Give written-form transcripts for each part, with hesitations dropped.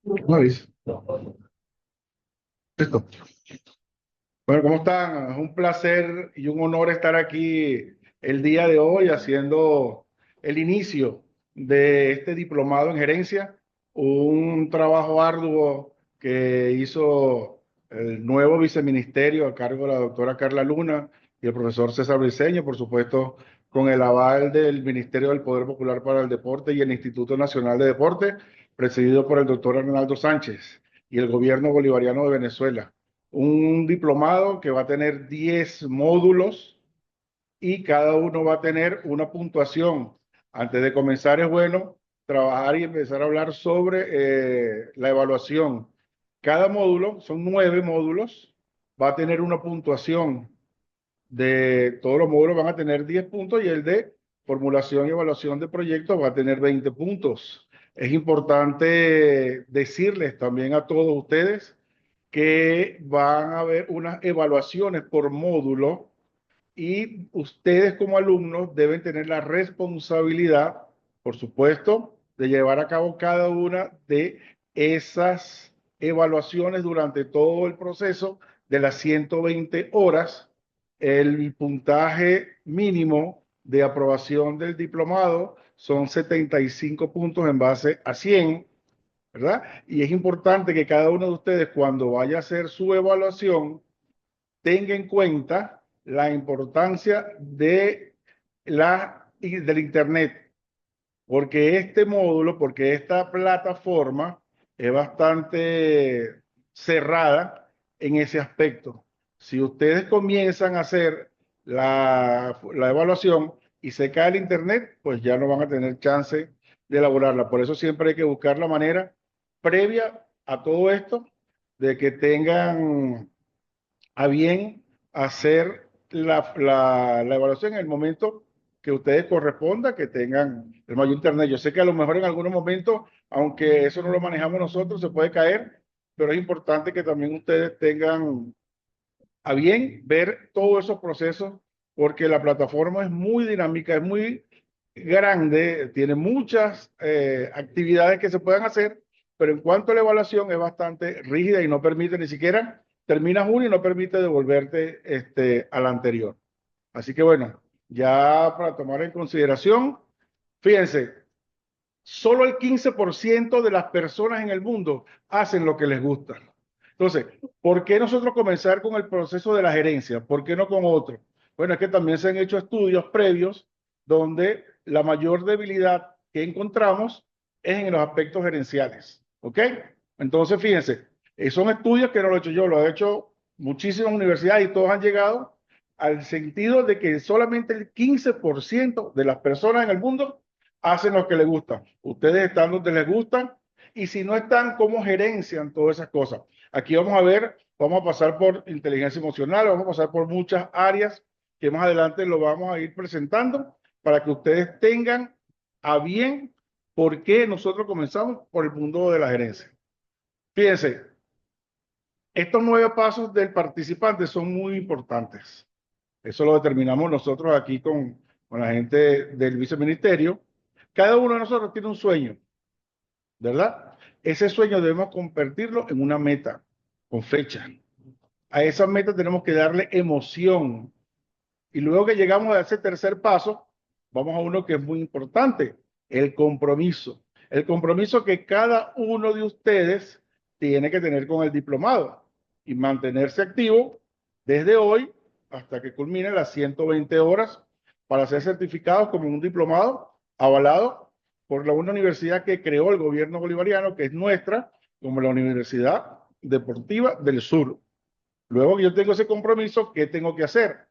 No, dice. Listo. Bueno, ¿cómo están? Es un placer y un honor estar aquí el día de hoy haciendo el inicio de este diplomado en gerencia, un trabajo arduo que hizo el nuevo viceministerio a cargo de la doctora Carla Luna y el profesor César Briceño, por supuesto, con el aval del Ministerio del Poder Popular para el Deporte y el Instituto Nacional de Deporte, presidido por el doctor Arnaldo Sánchez y el gobierno bolivariano de Venezuela. Un diplomado que va a tener 10 módulos y cada uno va a tener una puntuación. Antes de comenzar es bueno trabajar y empezar a hablar sobre la evaluación. Cada módulo, son 9 módulos, va a tener una puntuación. De todos los módulos van a tener 10 puntos y el de formulación y evaluación de proyectos va a tener 20 puntos. Es importante decirles también a todos ustedes que van a haber unas evaluaciones por módulo y ustedes como alumnos deben tener la responsabilidad, por supuesto, de llevar a cabo cada una de esas evaluaciones durante todo el proceso de las 120 horas. El puntaje mínimo de aprobación del diplomado son 75 puntos en base a 100. ¿Verdad? Y es importante que cada uno de ustedes, cuando vaya a hacer su evaluación, tenga en cuenta la importancia de del Internet, porque este módulo, porque esta plataforma es bastante cerrada en ese aspecto. Si ustedes comienzan a hacer la evaluación y se cae el Internet, pues ya no van a tener chance de elaborarla. Por eso siempre hay que buscar la manera previa a todo esto de que tengan a bien hacer la evaluación en el momento que ustedes corresponda, que tengan el mayor internet. Yo sé que a lo mejor en algunos momentos, aunque eso no lo manejamos nosotros, se puede caer, pero es importante que también ustedes tengan a bien ver todos esos procesos, porque la plataforma es muy dinámica, es muy grande, tiene muchas actividades que se pueden hacer, pero en cuanto a la evaluación es bastante rígida y no permite ni siquiera, terminas uno y no permite devolverte a la anterior. Así que bueno, ya para tomar en consideración, fíjense, solo el 15% de las personas en el mundo hacen lo que les gusta. Entonces, ¿por qué nosotros comenzar con el proceso de la gerencia? ¿Por qué no con otro? Bueno, es que también se han hecho estudios previos donde la mayor debilidad que encontramos es en los aspectos gerenciales. ¿Ok? Entonces, fíjense, son estudios que no lo he hecho yo, lo he hecho muchísimas universidades y todos han llegado al sentido de que solamente el 15% de las personas en el mundo hacen lo que les gusta. Ustedes están donde les gustan y si no están, ¿cómo gerencian todas esas cosas? Aquí vamos a ver, vamos a pasar por inteligencia emocional, vamos a pasar por muchas áreas que más adelante lo vamos a ir presentando para que ustedes tengan a bien por qué nosotros comenzamos por el mundo de la gerencia. Fíjense, estos 9 pasos del participante son muy importantes. Eso lo determinamos nosotros aquí con la gente del viceministerio. Cada uno de nosotros tiene un sueño, ¿verdad? Ese sueño debemos convertirlo en una meta, con fecha. A esa meta tenemos que darle emoción. Y luego que llegamos a ese tercer paso, vamos a uno que es muy importante, el compromiso. El compromiso que cada uno de ustedes tiene que tener con el diplomado y mantenerse activo desde hoy hasta que culmine las 120 horas para ser certificados como un diplomado avalado por una universidad que creó el gobierno bolivariano, que es nuestra, como la Universidad Deportiva del Sur. Luego que yo tengo ese compromiso, ¿qué tengo que hacer?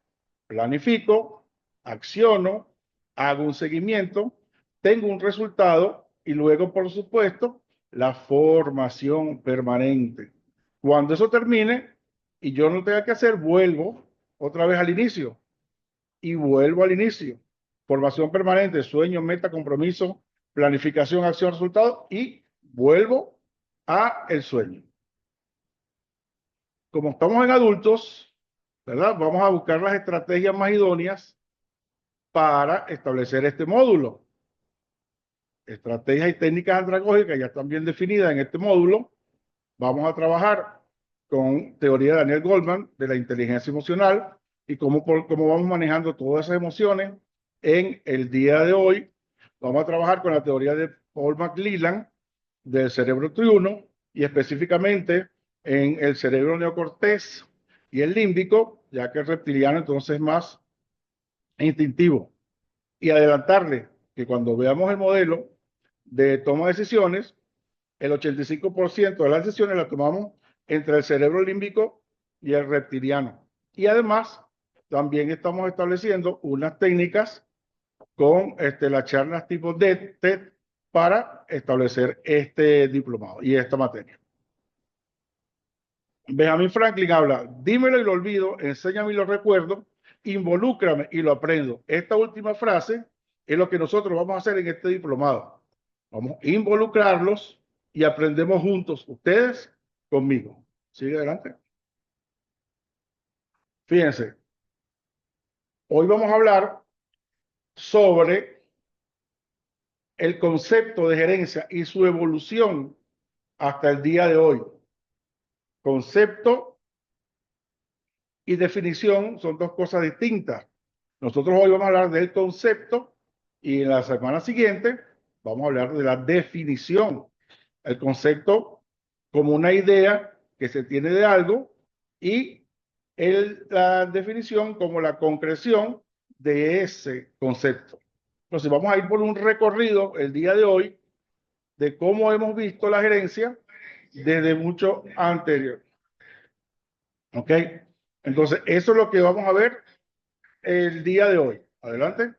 Planifico, acciono, hago un seguimiento, tengo un resultado y luego, por supuesto, la formación permanente. Cuando eso termine y yo no tenga que hacer, vuelvo otra vez al inicio y vuelvo al inicio. Formación permanente, sueño, meta, compromiso, planificación, acción, resultado y vuelvo a el sueño. Como estamos en adultos, ¿verdad? Vamos a buscar las estrategias más idóneas para establecer este módulo. estrategias y técnicas andragógicas ya están bien definidas en este módulo. Vamos a trabajar con teoría de Daniel Goleman de la inteligencia emocional y cómo vamos manejando todas esas emociones en el día de hoy. Vamos a trabajar con la teoría de Paul McClelland del cerebro triuno y específicamente en el cerebro neocortés y el límbico, ya que el reptiliano entonces es más instintivo. Y adelantarle que cuando veamos el modelo de toma de decisiones, el 85% de las decisiones las tomamos entre el cerebro límbico y el reptiliano. Y además, también estamos estableciendo unas técnicas con las charlas tipo TED para establecer este diplomado y esta materia. Benjamin Franklin habla, dímelo y lo olvido, enséñame y lo recuerdo, involúcrame y lo aprendo. Esta última frase es lo que nosotros vamos a hacer en este diplomado. Vamos a involucrarlos y aprendemos juntos, ustedes conmigo. Sigue adelante. Fíjense, hoy vamos a hablar sobre el concepto de gerencia y su evolución hasta el día de hoy. Concepto y definición son dos cosas distintas. Nosotros hoy vamos a hablar del concepto y en la semana siguiente vamos a hablar de la definición. El concepto como una idea que se tiene de algo y la definición como la concreción de ese concepto. Entonces vamos a ir por un recorrido el día de hoy de cómo hemos visto la gerencia desde mucho anterior. ¿Ok? Entonces eso es lo que vamos a ver el día de hoy. Adelante.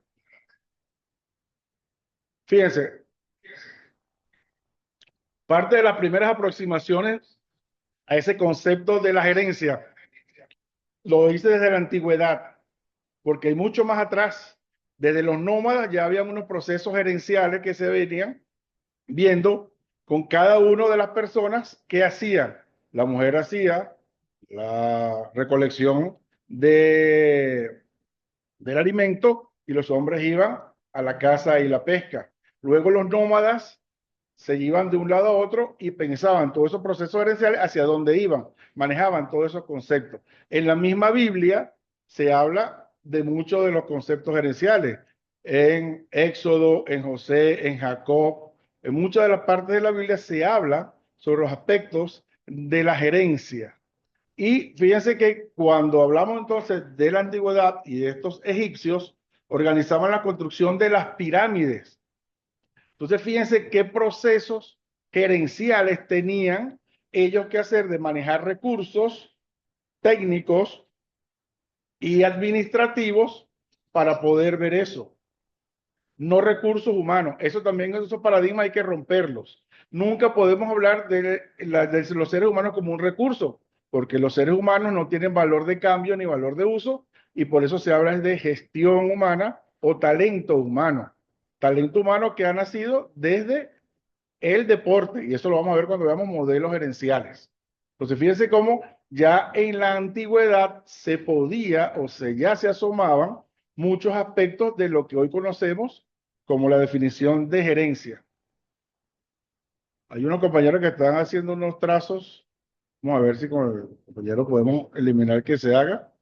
Fíjense, parte de las primeras aproximaciones a ese concepto de la gerencia lo hice desde la antigüedad, porque hay mucho más atrás. Desde los nómadas ya había unos procesos gerenciales que se venían viendo con cada una de las personas que hacían. La mujer hacía la recolección del alimento y los hombres iban a la caza y la pesca. Luego los nómadas se iban de un lado a otro y pensaban todos esos procesos gerenciales hacia dónde iban, manejaban todos esos conceptos. En la misma Biblia se habla de muchos de los conceptos gerenciales. En Éxodo, en José, en Jacob, en muchas de las partes de la Biblia se habla sobre los aspectos de la gerencia. Y fíjense que cuando hablamos entonces de la antigüedad y de estos egipcios, organizaban la construcción de las pirámides. Entonces, fíjense qué procesos gerenciales tenían ellos que hacer de manejar recursos técnicos y administrativos para poder ver eso. No recursos humanos. Eso también, esos paradigmas hay que romperlos. Nunca podemos hablar de los seres humanos como un recurso, porque los seres humanos no tienen valor de cambio ni valor de uso, y por eso se habla de gestión humana o talento humano. Talento humano que ha nacido desde el deporte, y eso lo vamos a ver cuando veamos modelos gerenciales. Entonces, fíjense cómo ya en la antigüedad se podía ya se asomaban muchos aspectos de lo que hoy conocemos como la definición de gerencia. Hay unos compañeros que están haciendo unos trazos. Vamos a ver si con el compañero podemos eliminar que se haga.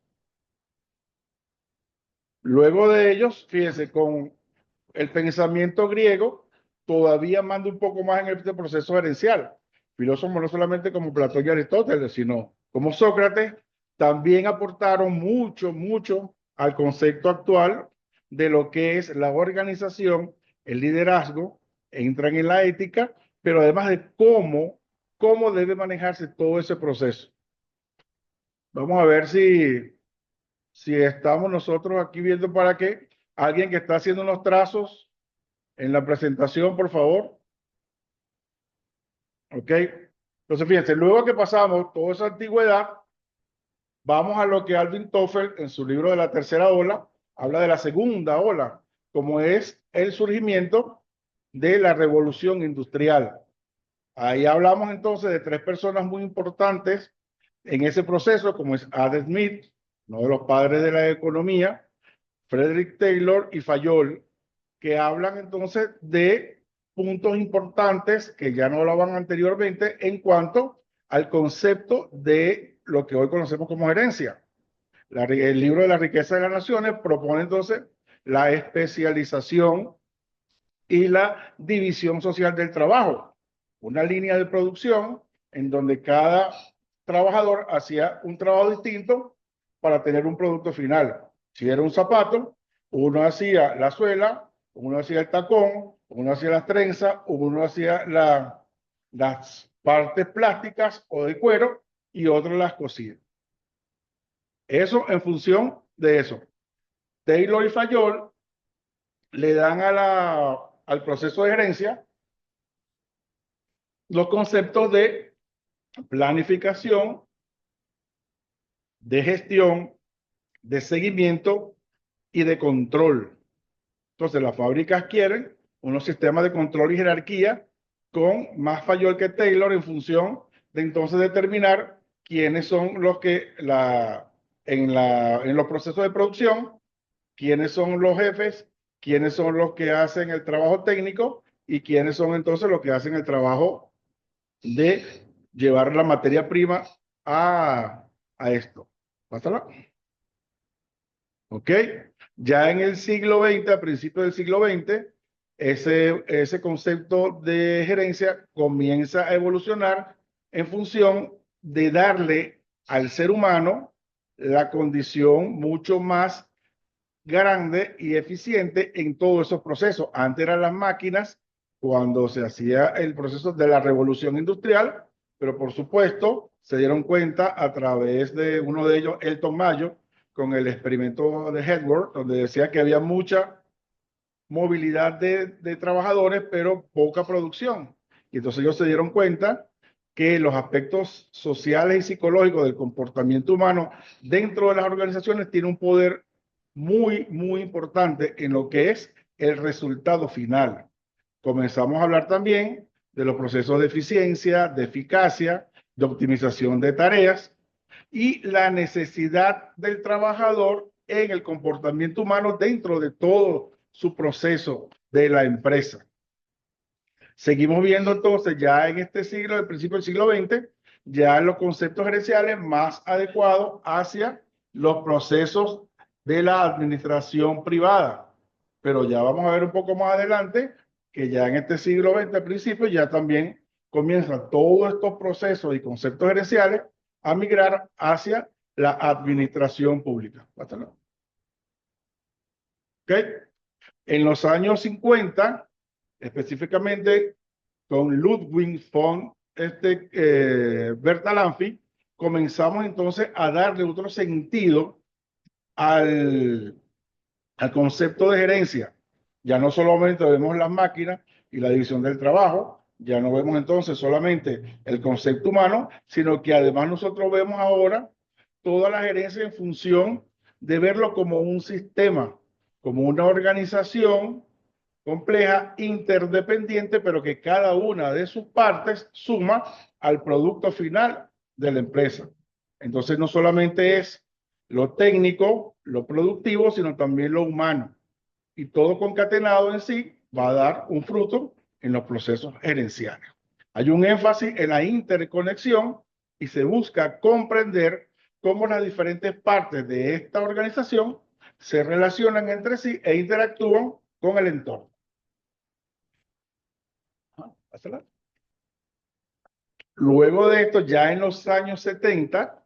Luego de ellos, fíjense, con el pensamiento griego todavía manda un poco más en este proceso gerencial. Filósofos no solamente como Platón y Aristóteles, sino como Sócrates, también aportaron mucho al concepto actual de lo que es la organización, el liderazgo, entran en la ética, pero además de cómo debe manejarse todo ese proceso. Vamos a ver si estamos nosotros aquí viendo para qué. Alguien que está haciendo unos trazos en la presentación, por favor. ¿Ok? Entonces, fíjense, luego que pasamos toda esa antigüedad, vamos a lo que Alvin Toffler, en su libro de la tercera ola, habla de la segunda ola, como es el surgimiento de la revolución industrial. Ahí hablamos entonces de tres personas muy importantes en ese proceso, como es Adam Smith, uno de los padres de la economía, Frederick Taylor y Fayol, que hablan entonces de puntos importantes que ya no hablaban anteriormente en cuanto al concepto de lo que hoy conocemos como gerencia. El libro de la riqueza de las naciones propone entonces la especialización y la división social del trabajo. Una línea de producción en donde cada trabajador hacía un trabajo distinto para tener un producto final. Si era un zapato, uno hacía la suela, uno hacía el tacón, uno hacía las trenzas, uno hacía las partes plásticas o de cuero y otro las cosía. Eso en función de eso. Taylor y Fayol le dan al proceso de gerencia los conceptos de planificación, de gestión, de seguimiento y de control. Entonces, las fábricas quieren unos sistemas de control y jerarquía con más Fayol que Taylor en función de entonces determinar quiénes son los que en los procesos de producción, quiénes son los jefes, quiénes son los que hacen el trabajo técnico y quiénes son entonces los que hacen el trabajo de llevar la materia prima a esto. Pásala. ¿Ok? Ya en el siglo XX, a principios del siglo XX, ese concepto de gerencia comienza a evolucionar en función de darle al ser humano la condición mucho más grande y eficiente en todos esos procesos. Antes eran las máquinas, cuando se hacía el proceso de la revolución industrial, pero por supuesto se dieron cuenta a través de uno de ellos, Elton Mayo, con el experimento de Edward, donde decía que había mucha movilidad de trabajadores, pero poca producción. Y entonces ellos se dieron cuenta que los aspectos sociales y psicológicos del comportamiento humano dentro de las organizaciones tienen un poder muy, muy importante en lo que es el resultado final. Comenzamos a hablar también de los procesos de eficiencia, de eficacia, de optimización de tareas y la necesidad del trabajador en el comportamiento humano dentro de todo su proceso de la empresa. Seguimos viendo entonces ya en este siglo, el principio del siglo XX, ya los conceptos gerenciales más adecuados hacia los procesos de la administración privada. Pero ya vamos a ver un poco más adelante que ya en este siglo XX, al principio, ya también comienzan todos estos procesos y conceptos gerenciales a migrar hacia la administración pública. ¿Okay? En los años 50, específicamente con Ludwig von Bertalanffy, comenzamos entonces a darle otro sentido al concepto de gerencia. Ya no solamente vemos las máquinas y la división del trabajo, ya no vemos entonces solamente el concepto humano, sino que además nosotros vemos ahora toda la gerencia en función de verlo como un sistema, como una organización compleja, interdependiente, pero que cada una de sus partes suma al producto final de la empresa. Entonces no solamente es lo técnico, lo productivo, sino también lo humano. Y todo concatenado en sí va a dar un fruto en los procesos gerenciales. Hay un énfasis en la interconexión y se busca comprender cómo las diferentes partes de esta organización se relacionan entre sí e interactúan con el entorno. Luego de esto, ya en los años 70,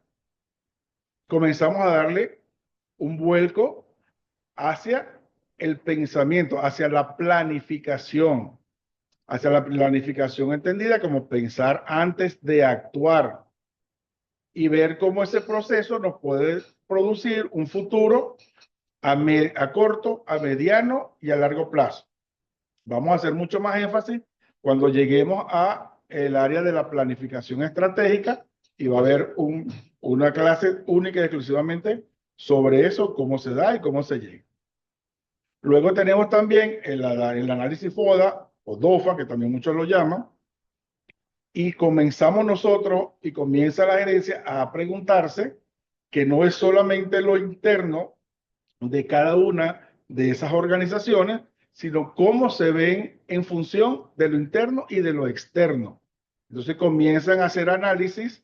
comenzamos a darle un vuelco hacia el pensamiento, hacia la planificación entendida como pensar antes de actuar y ver cómo ese proceso nos puede producir un futuro a corto, a mediano y a largo plazo. Vamos a hacer mucho más énfasis cuando lleguemos a el área de la planificación estratégica y va a haber una clase única y exclusivamente sobre eso, cómo se da y cómo se llega. Luego tenemos también el análisis FODA o DOFA, que también muchos lo llaman, y comenzamos nosotros y comienza la gerencia a preguntarse que no es solamente lo interno de cada una de esas organizaciones, sino cómo se ven en función de lo interno y de lo externo. Entonces comienzan a hacer análisis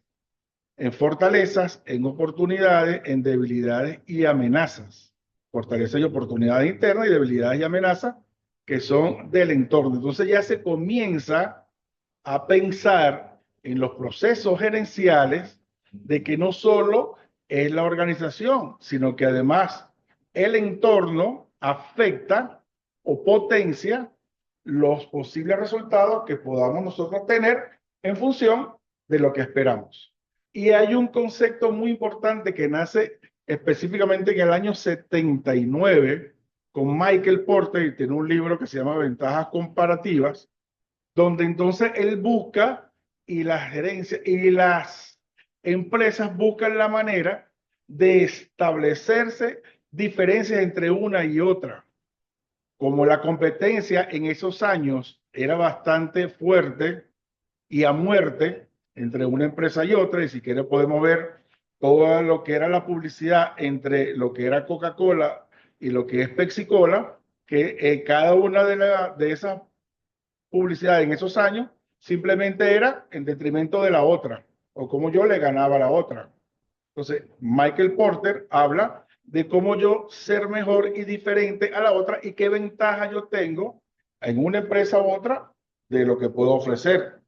en fortalezas, en oportunidades, en debilidades y amenazas. Fortalezas y oportunidades internas y debilidades y amenazas que son del entorno. Entonces ya se comienza a pensar en los procesos gerenciales de que no solo es la organización, sino que además el entorno afecta o potencia los posibles resultados que podamos nosotros tener en función de lo que esperamos. Y hay un concepto muy importante que nace específicamente en el año 79 con Michael Porter, y tiene un libro que se llama Ventajas Comparativas, donde entonces él busca y las gerencias y las empresas buscan la manera de establecerse diferencias entre una y otra. Como la competencia en esos años era bastante fuerte y a muerte entre una empresa y otra, y si quiere podemos ver todo lo que era la publicidad entre lo que era Coca-Cola y lo que es Pepsi-Cola, que cada una de esas publicidades en esos años simplemente era en detrimento de la otra, o como yo le ganaba a la otra. Entonces, Michael Porter habla de cómo yo ser mejor y diferente a la otra y qué ventaja yo tengo en una empresa u otra de lo que puedo ofrecer.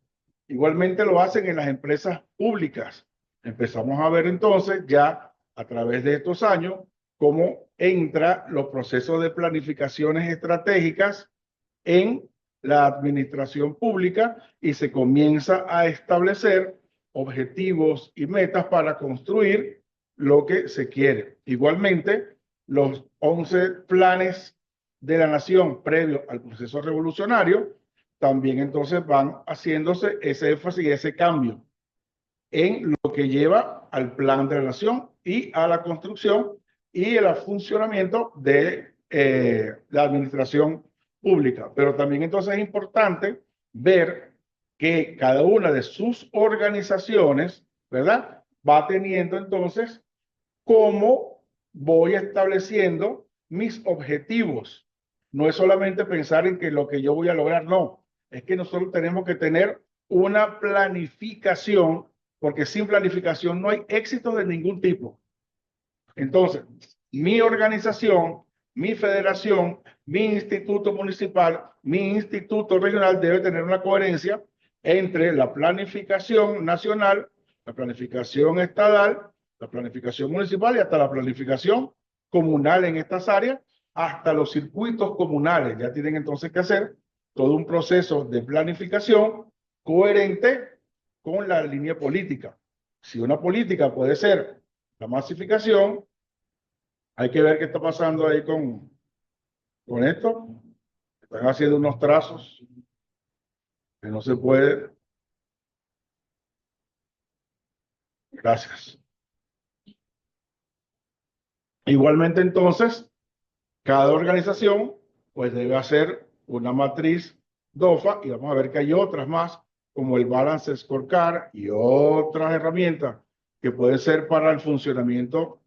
Igualmente lo hacen en las empresas públicas. Empezamos a ver entonces ya a través de estos años cómo entra los procesos de planificaciones estratégicas en la administración pública y se comienza a establecer objetivos y metas para construir lo que se quiere. Igualmente, los 11 planes de la nación previo al proceso revolucionario también entonces van haciéndose ese énfasis y ese cambio en lo que lleva al plan de la nación y a la construcción y el funcionamiento de la administración pública. Pero también entonces es importante ver que cada una de sus organizaciones, ¿verdad? Va teniendo entonces cómo voy estableciendo mis objetivos. No es solamente pensar en que lo que yo voy a lograr, no. Es que nosotros tenemos que tener una planificación, porque sin planificación no hay éxito de ningún tipo. Entonces, mi organización, mi federación, mi instituto municipal, mi instituto regional debe tener una coherencia entre la planificación nacional, la planificación estatal, la planificación municipal y hasta la planificación comunal en estas áreas, hasta los circuitos comunales. Ya tienen entonces que hacer todo un proceso de planificación coherente con la línea política. Si una política puede ser la masificación, hay que ver qué está pasando ahí con esto. Están haciendo unos trazos que no se puede. Gracias. Igualmente entonces, cada organización pues debe hacer una matriz DOFA y vamos a ver que hay otras más como el Balance Scorecard y otras herramientas que pueden ser para el funcionamiento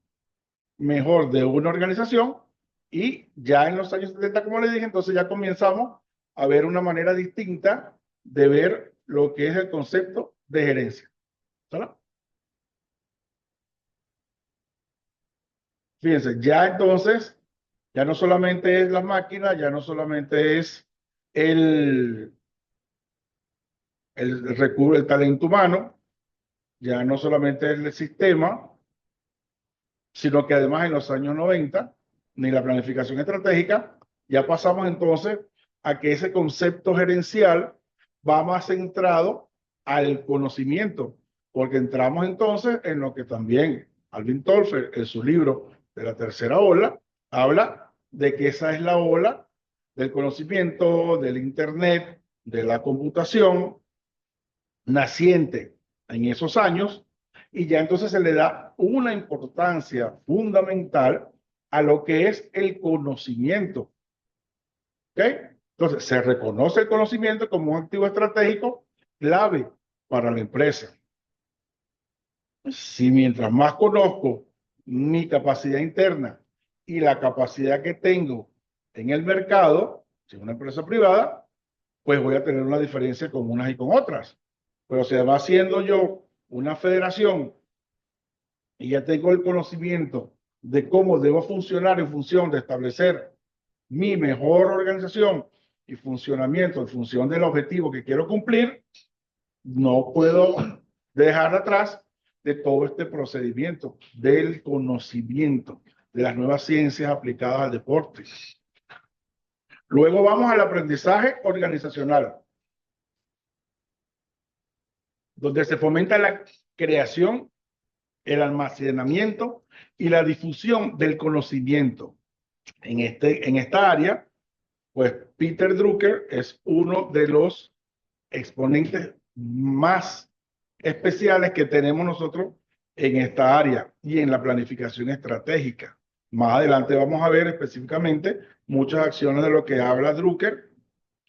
mejor de una organización. Y ya en los años 70, como le dije, entonces ya comenzamos a ver una manera distinta de ver lo que es el concepto de gerencia. ¿Sale? Fíjense, ya entonces, ya no solamente es la máquina, ya no solamente es el, el talento humano, ya no solamente es el sistema, sino que además en los años 90, ni la planificación estratégica, ya pasamos entonces a que ese concepto gerencial va más centrado al conocimiento, porque entramos entonces en lo que también Alvin Toffler en su libro de la tercera ola habla de que esa es la ola del conocimiento, del internet, de la computación naciente en esos años, y ya entonces se le da una importancia fundamental a lo que es el conocimiento. ¿Ok? Entonces se reconoce el conocimiento como un activo estratégico clave para la empresa. Si mientras más conozco mi capacidad interna y la capacidad que tengo en el mercado, Si es una empresa privada, pues voy a tener una diferencia con unas y con otras. Pero si va siendo yo una federación y ya tengo el conocimiento de cómo debo funcionar en función de establecer mi mejor organización y funcionamiento en función del objetivo que quiero cumplir, no puedo dejar atrás de todo este procedimiento del conocimiento de las nuevas ciencias aplicadas al deporte. Luego vamos al aprendizaje organizacional, donde se fomenta la creación, el almacenamiento y la difusión del conocimiento. En esta área, pues Peter Drucker es uno de los exponentes más especiales que tenemos nosotros en esta área y en la planificación estratégica. Más adelante vamos a ver específicamente muchas acciones de lo que habla Drucker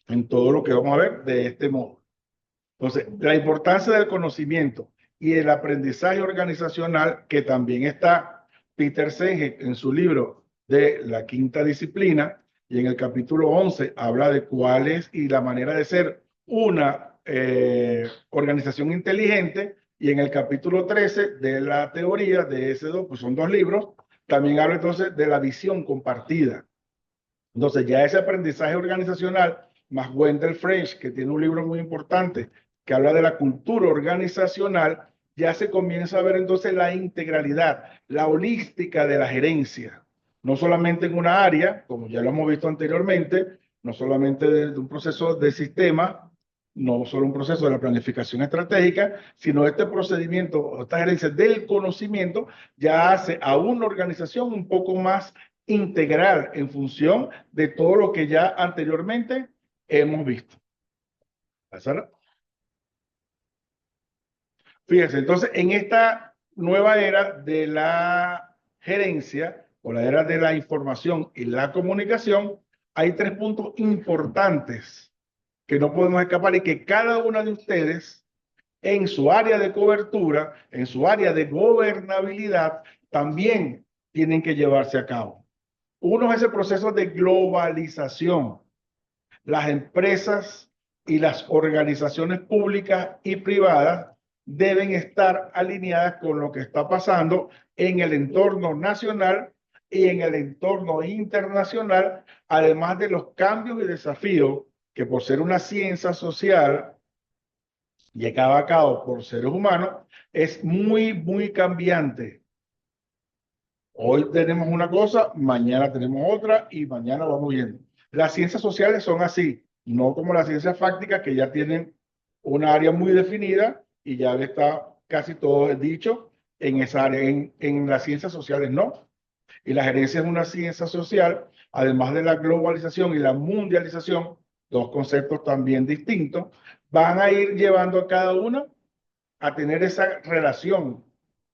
en todo lo que vamos a ver de este modo. Entonces, la importancia del conocimiento y el aprendizaje organizacional, que también está Peter Senge en su libro de la quinta disciplina, y en el capítulo 11 habla de cuál es y la manera de ser una organización inteligente, y en el capítulo 13 de la teoría de ese dos, pues son dos libros, también habla entonces de la visión compartida. Entonces ya ese aprendizaje organizacional, más Wendell French, que tiene un libro muy importante que habla de la cultura organizacional, ya se comienza a ver entonces la integralidad, la holística de la gerencia. No solamente en una área, como ya lo hemos visto anteriormente, no solamente de un proceso de sistema, no solo un proceso de la planificación estratégica, sino este procedimiento, esta gerencia del conocimiento, ya hace a una organización un poco más integral en función de todo lo que ya anteriormente hemos visto. ¿Sara? Fíjense, entonces en esta nueva era de la gerencia o la era de la información y la comunicación, hay tres puntos importantes que no podemos escapar y que cada una de ustedes en su área de cobertura, en su área de gobernabilidad, también tienen que llevarse a cabo. Uno es ese proceso de globalización. Las empresas y las organizaciones públicas y privadas deben estar alineadas con lo que está pasando en el entorno nacional y en el entorno internacional, además de los cambios y desafíos que por ser una ciencia social llevada a cabo por seres humanos, es muy cambiante. Hoy tenemos una cosa, mañana tenemos otra y mañana vamos viendo. Las ciencias sociales son así, no como las ciencias fácticas que ya tienen una área muy definida y ya está casi todo dicho en esa área. En las ciencias sociales no. Y la gerencia es una ciencia social, además de la globalización y la mundialización, dos conceptos también distintos, van a ir llevando a cada uno a tener esa relación.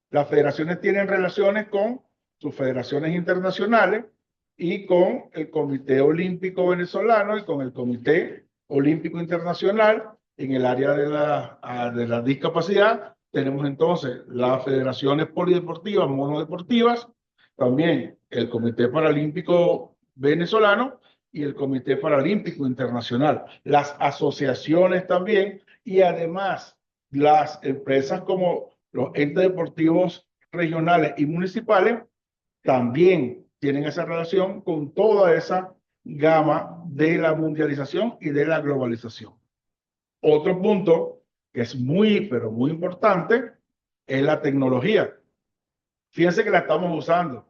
Las federaciones tienen relaciones con sus federaciones internacionales y con el Comité Olímpico Venezolano y con el Comité Olímpico Internacional. En el área de la discapacidad tenemos entonces las federaciones polideportivas, monodeportivas, también el Comité Paralímpico Venezolano y el Comité Paralímpico Internacional, las asociaciones también, y además las empresas como los entes deportivos regionales y municipales también tienen esa relación con toda esa gama de la mundialización y de la globalización. Otro punto que es pero muy importante es la tecnología. Fíjense que la estamos usando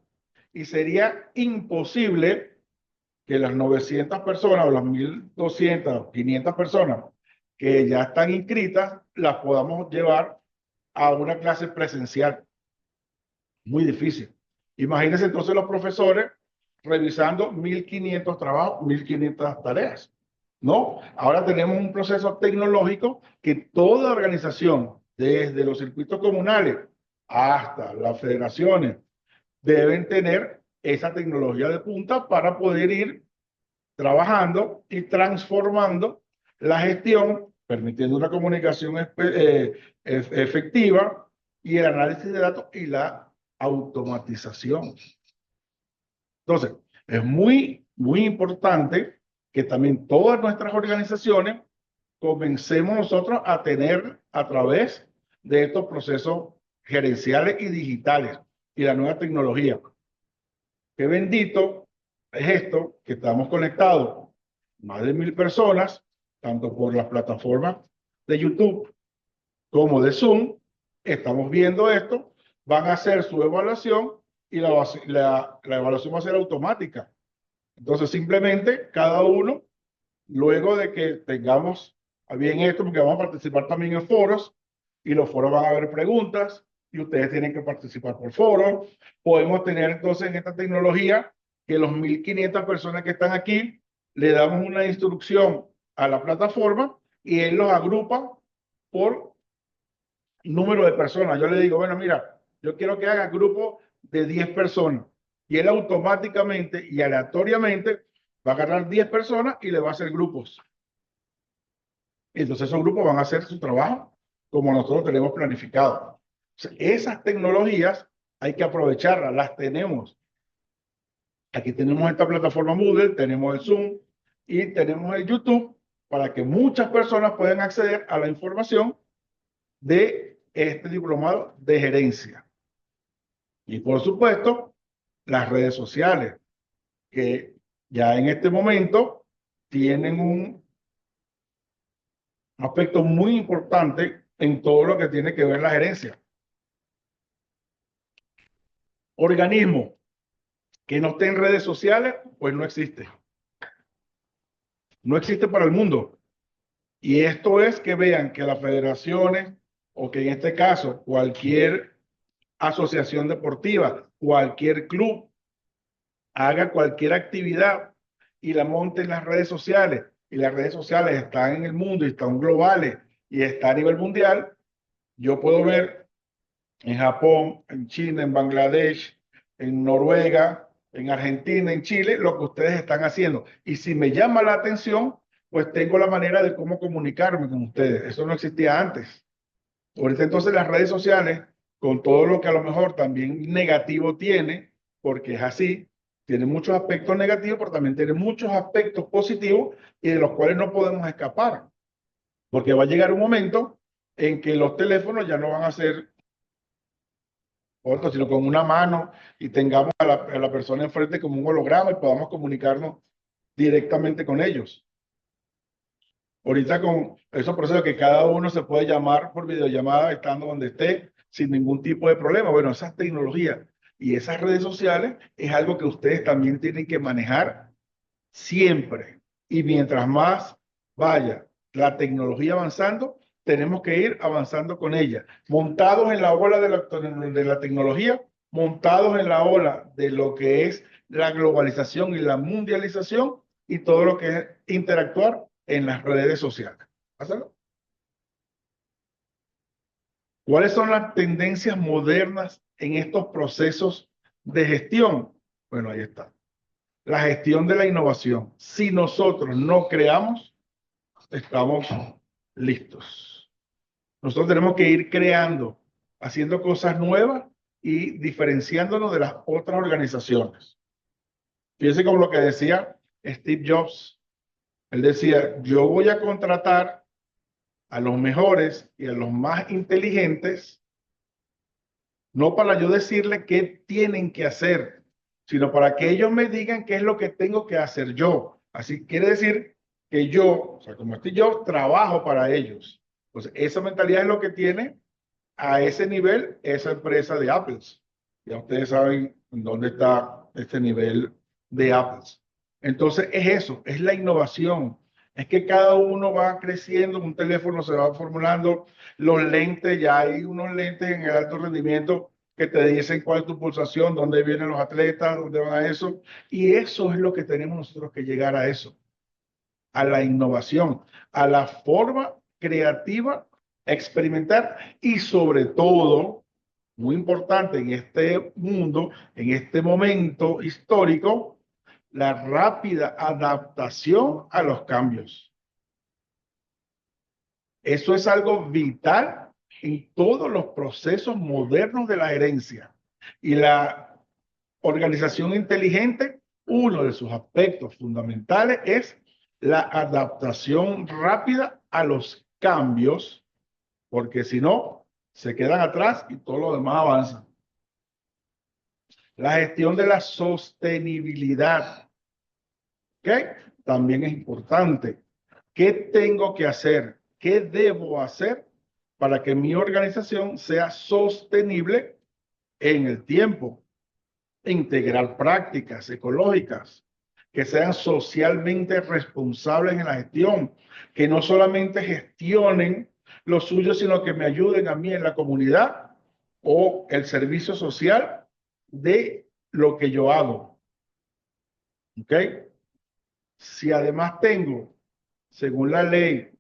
y sería imposible que las 900 personas o las 1200 o 500 personas que ya están inscritas las podamos llevar a una clase presencial. Muy difícil. Imagínense entonces los profesores revisando 1500 trabajos, 1500 tareas. No, ahora tenemos un proceso tecnológico que toda organización, desde los circuitos comunales hasta las federaciones, deben tener esa tecnología de punta para poder ir trabajando y transformando la gestión, permitiendo una comunicación efectiva y el análisis de datos y la automatización. Entonces, es muy importante que también todas nuestras organizaciones comencemos nosotros a tener a través de estos procesos gerenciales y digitales y la nueva tecnología. Qué bendito es esto, que estamos conectados más de 1000 personas, tanto por las plataformas de YouTube como de Zoom. Estamos viendo esto, van a hacer su evaluación y la evaluación va a ser automática. Entonces, simplemente cada uno, luego de que tengamos bien esto, porque vamos a participar también en foros, y los foros van a haber preguntas, y ustedes tienen que participar por foro. Podemos tener entonces en esta tecnología que los 1500 personas que están aquí, le damos una instrucción a la plataforma y él los agrupa por número de personas. Yo le digo, bueno, mira, yo quiero que haga grupo de 10 personas. Y él automáticamente y aleatoriamente va a agarrar 10 personas y le va a hacer grupos. Entonces esos grupos van a hacer su trabajo como nosotros tenemos planificado. O sea, esas tecnologías hay que aprovecharlas, las tenemos. Aquí tenemos esta plataforma Moodle, tenemos el Zoom y tenemos el YouTube para que muchas personas puedan acceder a la información de este diplomado de gerencia. Y por supuesto, las redes sociales, que ya en este momento tienen un aspecto muy importante en todo lo que tiene que ver la gerencia. Organismo que no esté en redes sociales, pues no existe. No existe para el mundo. Y esto es que vean que las federaciones, o que en este caso cualquier asociación deportiva, cualquier club, haga cualquier actividad y la monte en las redes sociales, y las redes sociales están en el mundo y están globales y está a nivel mundial, yo puedo ver en Japón, en China, en Bangladesh, en Noruega, en Argentina, en Chile, lo que ustedes están haciendo. Y si me llama la atención, pues tengo la manera de cómo comunicarme con ustedes. Eso no existía antes. Ahorita entonces las redes sociales, con todo lo que a lo mejor también negativo tiene, porque es así, tiene muchos aspectos negativos, pero también tiene muchos aspectos positivos y de los cuales no podemos escapar, porque va a llegar un momento en que los teléfonos ya no van a ser otros, sino con una mano y tengamos a la persona enfrente como un holograma y podamos comunicarnos directamente con ellos. Ahorita con esos procesos que cada uno se puede llamar por videollamada estando donde esté sin ningún tipo de problema. Bueno, esas tecnologías y esas redes sociales es algo que ustedes también tienen que manejar siempre. Y mientras más vaya la tecnología avanzando, tenemos que ir avanzando con ella, montados en la ola de la tecnología, montados en la ola de lo que es la globalización y la mundialización y todo lo que es interactuar en las redes sociales. ¿Pásalo? ¿Cuáles son las tendencias modernas en estos procesos de gestión? Bueno, ahí está. La gestión de la innovación. Si nosotros no creamos, estamos listos. Nosotros tenemos que ir creando, haciendo cosas nuevas y diferenciándonos de las otras organizaciones. Fíjense como lo que decía Steve Jobs. Él decía, yo voy a contratar a los mejores y a los más inteligentes, no para yo decirle qué tienen que hacer, sino para que ellos me digan qué es lo que tengo que hacer yo. Así quiere decir que yo, o sea, como estoy yo, trabajo para ellos. Pues esa mentalidad es lo que tiene a ese nivel esa empresa de Apple. Ya ustedes saben en dónde está este nivel de Apple. Entonces es eso, es la innovación. Es que cada uno va creciendo, un teléfono se va formulando, los lentes, ya hay unos lentes en el alto rendimiento que te dicen cuál es tu pulsación, dónde vienen los atletas, dónde van a eso. Y eso es lo que tenemos nosotros que llegar a eso, a la innovación, a la forma creativa, experimentar y sobre todo, muy importante en este mundo, en este momento histórico, la rápida adaptación a los cambios. Eso es algo vital en todos los procesos modernos de la gerencia. Y la organización inteligente, uno de sus aspectos fundamentales es la adaptación rápida a los cambios, porque si no, se quedan atrás y todo lo demás avanza. La gestión de la sostenibilidad, ¿ok? También es importante. ¿Qué tengo que hacer? ¿Qué debo hacer para que mi organización sea sostenible en el tiempo? Integrar prácticas ecológicas que sean socialmente responsables en la gestión, que no solamente gestionen lo suyo, sino que me ayuden a mí en la comunidad o el servicio social de lo que yo hago. ¿Ok? Si además tengo, según la ley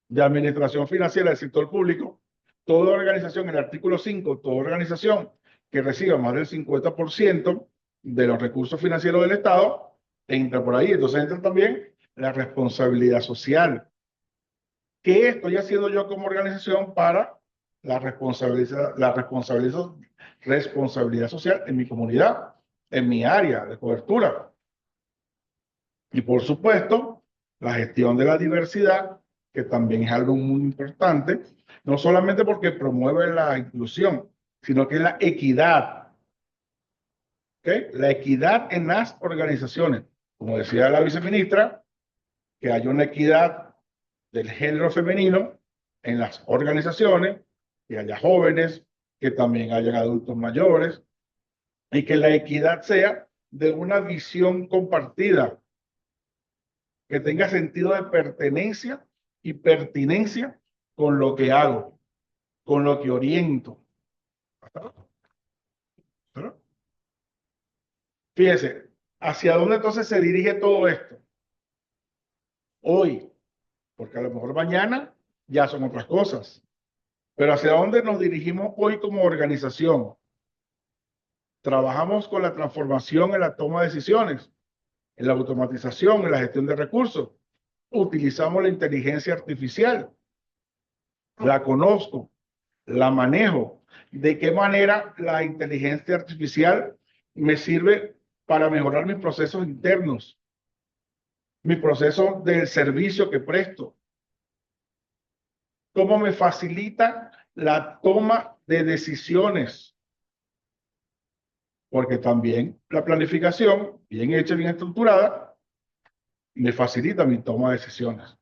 de administración financiera del sector público, toda organización, el artículo 5, toda organización que reciba más del 50% de los recursos financieros del Estado, entra por ahí. Entonces entra también la responsabilidad social. ¿Qué estoy haciendo yo como organización para responsabilidad social en mi comunidad, en mi área de cobertura? Y por supuesto, la gestión de la diversidad, que también es algo muy importante, no solamente porque promueve la inclusión, sino que es la equidad. ¿Okay? La equidad en las organizaciones. Como decía la viceministra, que haya una equidad del género femenino en las organizaciones, que haya jóvenes, que también hayan adultos mayores, y que la equidad sea de una visión compartida, que tenga sentido de pertenencia y pertinencia con lo que hago, con lo que oriento. ¿Verdad? Fíjese, ¿hacia dónde entonces se dirige todo esto? Hoy, porque a lo mejor mañana ya son otras cosas. Pero ¿hacia dónde nos dirigimos hoy como organización? Trabajamos con la transformación en la toma de decisiones, en la automatización, en la gestión de recursos. Utilizamos la inteligencia artificial. La conozco, la manejo. ¿De qué manera la inteligencia artificial me sirve para mejorar mis procesos internos, mi proceso del servicio que presto? ¿Cómo me facilita la toma de decisiones? Porque también la planificación, bien hecha, bien estructurada, me facilita mi toma de decisiones.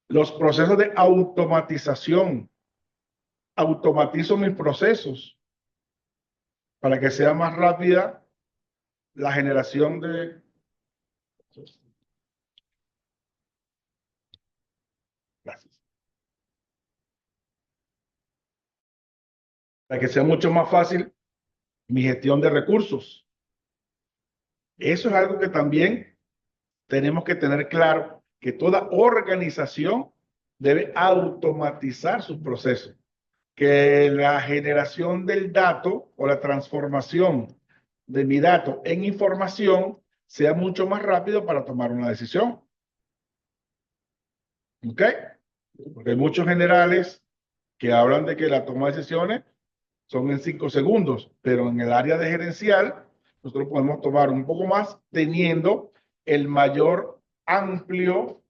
Los procesos de automatización. Automatizo mis procesos para que sea más rápida la generación de... Gracias. Para que sea mucho más fácil mi gestión de recursos. Eso es algo que también tenemos que tener claro, que toda organización debe automatizar sus procesos. Que la generación del dato o la transformación de mi dato en información sea mucho más rápido para tomar una decisión. ¿Ok? Porque hay muchos generales que hablan de que la toma de decisiones son en 5 segundos, pero en el área de gerencial nosotros podemos tomar un poco más teniendo el mayor amplio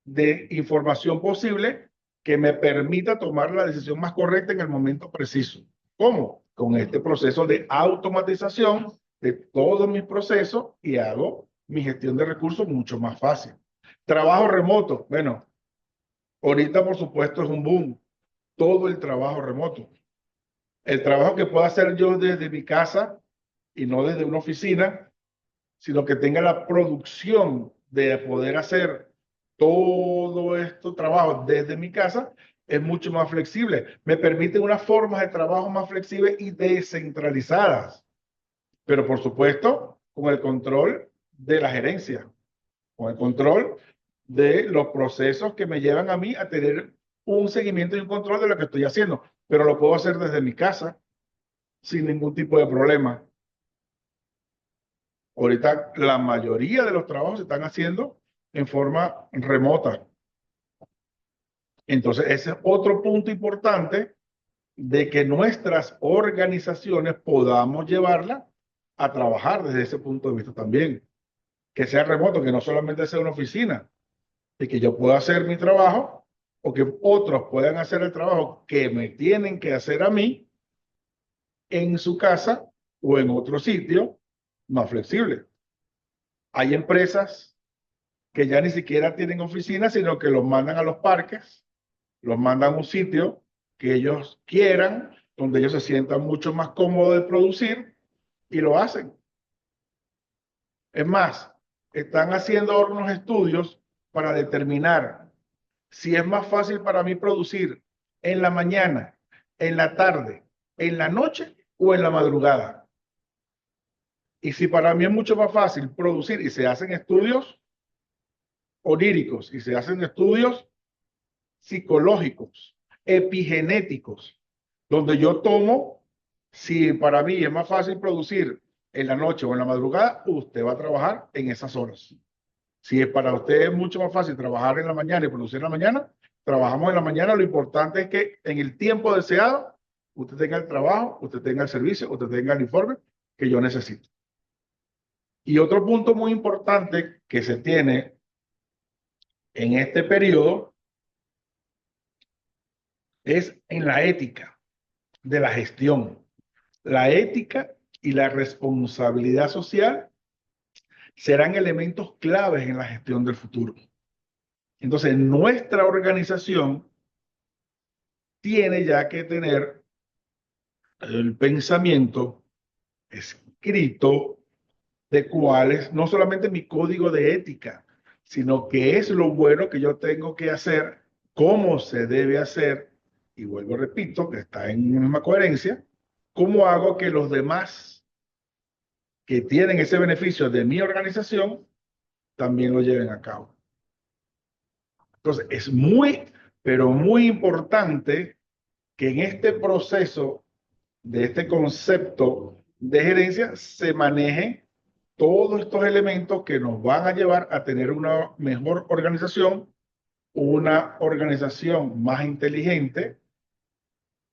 de información posible que me permita tomar la decisión más correcta en el momento preciso. ¿Cómo? Con este proceso de automatización de todos mis procesos y hago mi gestión de recursos mucho más fácil. Trabajo remoto. Bueno, ahorita por supuesto es un boom. Todo el trabajo remoto. El trabajo que puedo hacer yo desde mi casa y no desde una oficina, sino que tenga la producción de poder hacer todo este trabajo desde mi casa, es mucho más flexible. Me permite unas formas de trabajo más flexibles y descentralizadas, pero por supuesto con el control de la gerencia, con el control de los procesos que me llevan a mí a tener un seguimiento y un control de lo que estoy haciendo, pero lo puedo hacer desde mi casa sin ningún tipo de problema. Ahorita la mayoría de los trabajos se están haciendo en forma remota. Entonces, ese es otro punto importante de que nuestras organizaciones podamos llevarla a trabajar desde ese punto de vista también. que sea remoto, que no solamente sea una oficina, y que yo pueda hacer mi trabajo o que otros puedan hacer el trabajo que me tienen que hacer a mí en su casa o en otro sitio más flexible. Hay empresas que ya ni siquiera tienen oficinas, sino que los mandan a los parques, los mandan a un sitio que ellos quieran, donde ellos se sientan mucho más cómodos de producir y lo hacen. Es más, están haciendo unos estudios para determinar si es más fácil para mí producir en la mañana, en la tarde, en la noche o en la madrugada. Y si para mí es mucho más fácil producir y se hacen estudios oníricos y se hacen estudios psicológicos, epigenéticos, donde yo tomo, si para mí es más fácil producir en la noche o en la madrugada, usted va a trabajar en esas horas. Si es para usted es mucho más fácil trabajar en la mañana y producir en la mañana, trabajamos en la mañana. Lo importante es que en el tiempo deseado, usted tenga el trabajo, usted tenga el servicio, usted tenga el informe que yo necesito. Y otro punto muy importante que se tiene en este periodo es en la ética de la gestión. La ética y la responsabilidad social serán elementos claves en la gestión del futuro. Entonces, nuestra organización tiene ya que tener el pensamiento escrito de cuál es no solamente mi código de ética, sino qué es lo bueno que yo tengo que hacer, cómo se debe hacer, y vuelvo, repito, que está en misma coherencia, cómo hago que los demás que tienen ese beneficio de mi organización también lo lleven a cabo. Entonces, es muy, pero muy importante que en este proceso de este concepto de gerencia se maneje todos estos elementos que nos van a llevar a tener una mejor organización, una organización más inteligente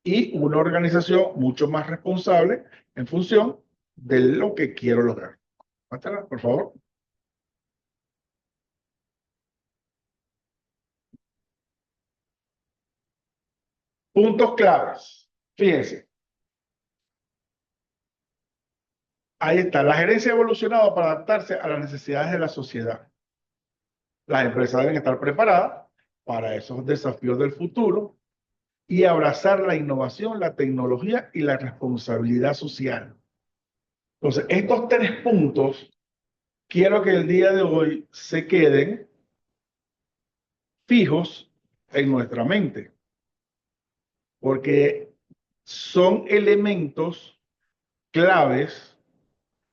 y una organización mucho más responsable en función de lo que quiero lograr. Mátala, por favor. Puntos claves. Fíjense, ahí está. La gerencia ha evolucionado para adaptarse a las necesidades de la sociedad. Las empresas deben estar preparadas para esos desafíos del futuro y abrazar la innovación, la tecnología y la responsabilidad social. Entonces, estos tres puntos quiero que el día de hoy se queden fijos en nuestra mente, porque son elementos claves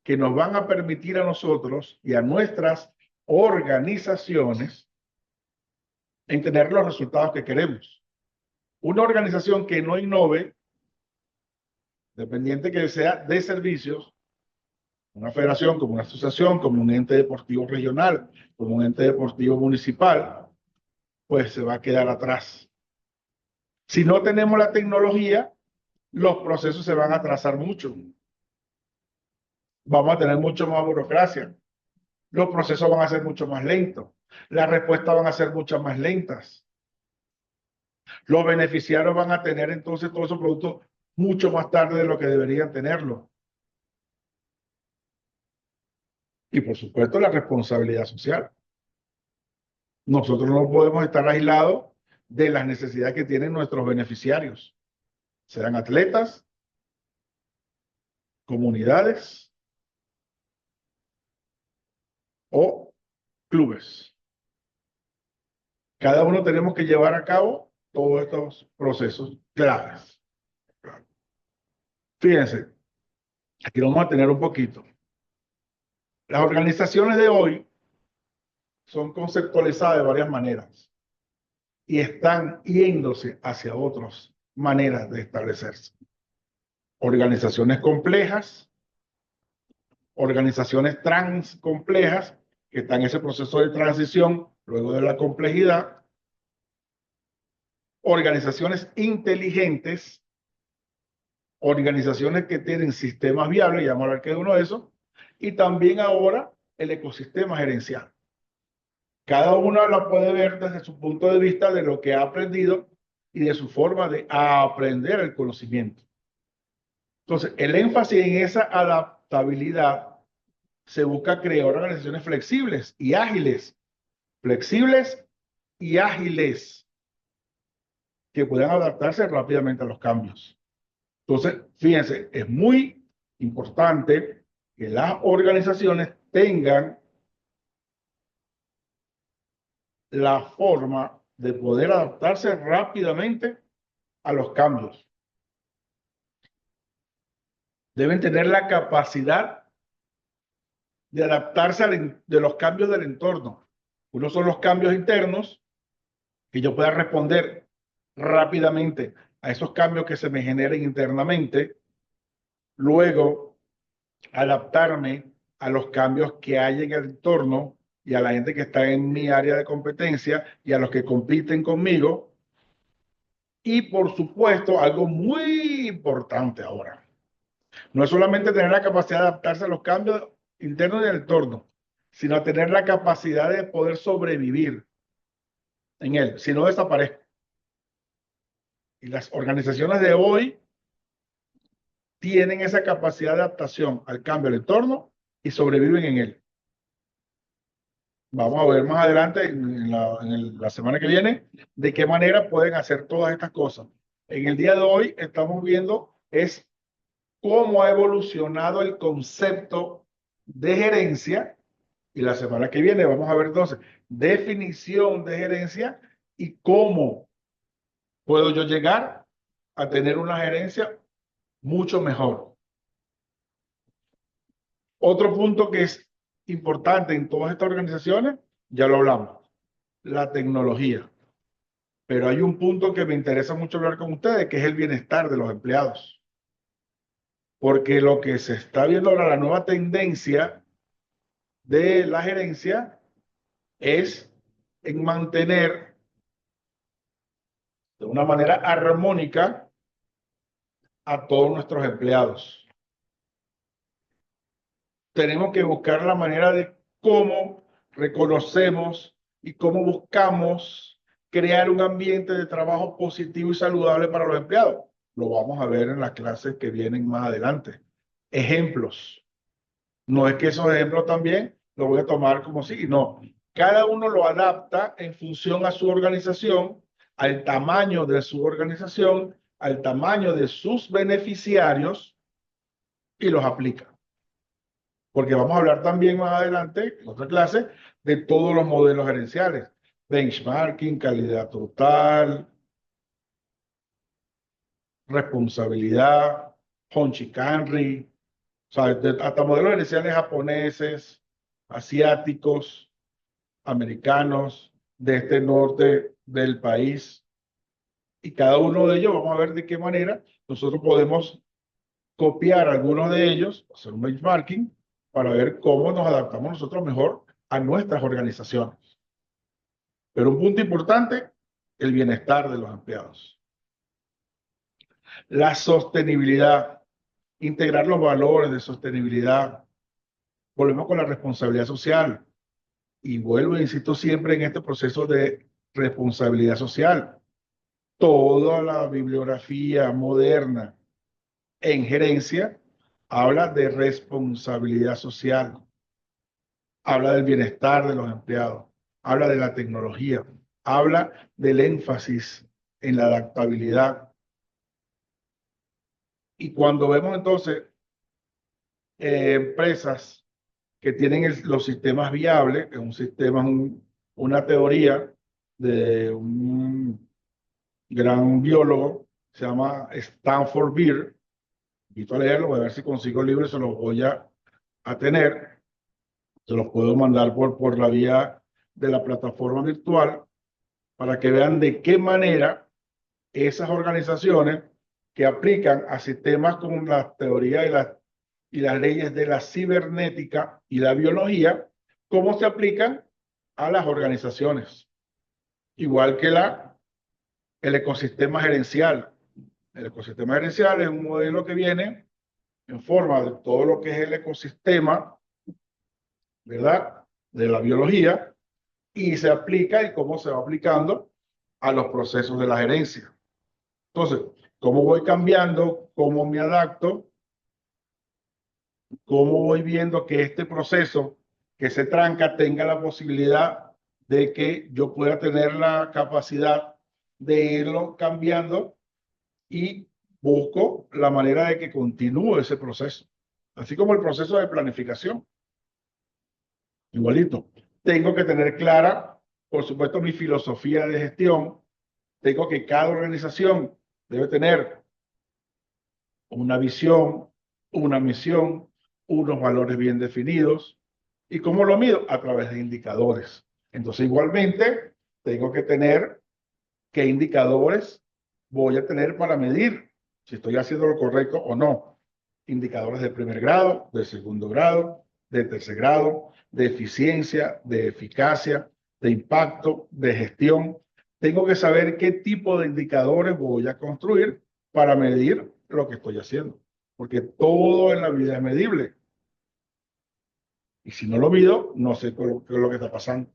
que nos van a permitir a nosotros y a nuestras organizaciones en tener los resultados que queremos. Una organización que no innove, dependiente que sea de servicios, una federación, como una asociación, como un ente deportivo regional, como un ente deportivo municipal, pues se va a quedar atrás. Si no tenemos la tecnología, los procesos se van a atrasar mucho. Vamos a tener mucho más burocracia. Los procesos van a ser mucho más lentos. Las respuestas van a ser mucho más lentas. Los beneficiarios van a tener entonces todos esos productos mucho más tarde de lo que deberían tenerlo. Y por supuesto la responsabilidad social. Nosotros no podemos estar aislados de las necesidades que tienen nuestros beneficiarios, sean atletas, comunidades o clubes. Cada uno tenemos que llevar a cabo todos estos procesos claves. Fíjense, aquí lo vamos a tener un poquito. Las organizaciones de hoy son conceptualizadas de varias maneras y están yéndose hacia otras maneras de establecerse. Organizaciones complejas, organizaciones transcomplejas, que están en ese proceso de transición luego de la complejidad, organizaciones inteligentes, organizaciones que tienen sistemas viables, y vamos a hablar que es uno de esos, y también ahora el ecosistema gerencial. Cada uno la puede ver desde su punto de vista de lo que ha aprendido y de su forma de aprender el conocimiento. Entonces, el énfasis en esa adaptabilidad se busca crear organizaciones flexibles y ágiles, que puedan adaptarse rápidamente a los cambios. Entonces, fíjense, es muy importante que las organizaciones tengan la forma de poder adaptarse rápidamente a los cambios. Deben tener la capacidad de adaptarse de los cambios del entorno. Uno son los cambios internos, que yo pueda responder rápidamente a esos cambios que se me generen internamente. Luego, adaptarme a los cambios que hay en el entorno y a la gente que está en mi área de competencia y a los que compiten conmigo. Y por supuesto, algo muy importante ahora, no es solamente tener la capacidad de adaptarse a los cambios internos del entorno, sino tener la capacidad de poder sobrevivir en él, si no desaparezco. Y las organizaciones de hoy tienen esa capacidad de adaptación al cambio del entorno y sobreviven en él. Vamos a ver más adelante, la semana que viene, de qué manera pueden hacer todas estas cosas. En el día de hoy estamos viendo es cómo ha evolucionado el concepto de gerencia, y la semana que viene vamos a ver entonces definición de gerencia y cómo puedo yo llegar a tener una gerencia mucho mejor. Otro punto que es importante en todas estas organizaciones, ya lo hablamos, la tecnología. Pero hay un punto que me interesa mucho hablar con ustedes, que es el bienestar de los empleados. Porque lo que se está viendo ahora, la nueva tendencia de la gerencia, es en mantener de una manera armónica a todos nuestros empleados. Tenemos que buscar la manera de cómo reconocemos y cómo buscamos crear un ambiente de trabajo positivo y saludable para los empleados. Lo vamos a ver en las clases que vienen más adelante. Ejemplos. No es que esos ejemplos también los voy a tomar como sí, no. Cada uno lo adapta en función a su organización, al tamaño de su organización, al tamaño de sus beneficiarios y los aplica. Porque vamos a hablar también más adelante, en otra clase, de todos los modelos gerenciales. Benchmarking, calidad total, responsabilidad, Honchi-Kanri, o sea, hasta modelos gerenciales japoneses, asiáticos, americanos, de este norte del país. Y cada uno de ellos, vamos a ver de qué manera nosotros podemos copiar algunos de ellos, hacer un benchmarking, para ver cómo nos adaptamos nosotros mejor a nuestras organizaciones. Pero un punto importante, el bienestar de los empleados. La sostenibilidad, integrar los valores de sostenibilidad. Volvemos con la responsabilidad social. Y vuelvo, insisto siempre en este proceso de responsabilidad social. Toda la bibliografía moderna en gerencia habla de responsabilidad social, habla del bienestar de los empleados, habla de la tecnología, habla del énfasis en la adaptabilidad. Y cuando vemos entonces empresas que tienen los sistemas viables, que es un sistema, una teoría de un gran biólogo, se llama Stanford Beer. Invito a leerlo, voy a ver si consigo el libro, se los voy a tener. Se los puedo mandar por la vía de la plataforma virtual para que vean de qué manera esas organizaciones que aplican a sistemas como la teoría y las leyes de la cibernética y la biología, cómo se aplican a las organizaciones. Igual que el ecosistema gerencial. El ecosistema gerencial es un modelo que viene en forma de todo lo que es el ecosistema ¿verdad? De la biología y se aplica y cómo se va aplicando a los procesos de la gerencia. Entonces, cómo voy cambiando, cómo me adapto, cómo voy viendo que este proceso que se tranca tenga la posibilidad de que yo pueda tener la capacidad de irlo cambiando y busco la manera de que continúe ese proceso. Así como el proceso de planificación. Igualito. Tengo que tener clara, por supuesto, mi filosofía de gestión. Tengo que cada organización debe tener una visión, una misión, unos valores bien definidos. ¿Y cómo lo mido? A través de indicadores. Entonces, igualmente, tengo que tener qué indicadores voy a tener para medir si estoy haciendo lo correcto o no. Indicadores de primer grado, de segundo grado, de tercer grado, de eficiencia, de eficacia, de impacto, de gestión. Tengo que saber qué tipo de indicadores voy a construir para medir lo que estoy haciendo. Porque todo en la vida es medible. Y si no lo mido, no sé qué es lo que está pasando.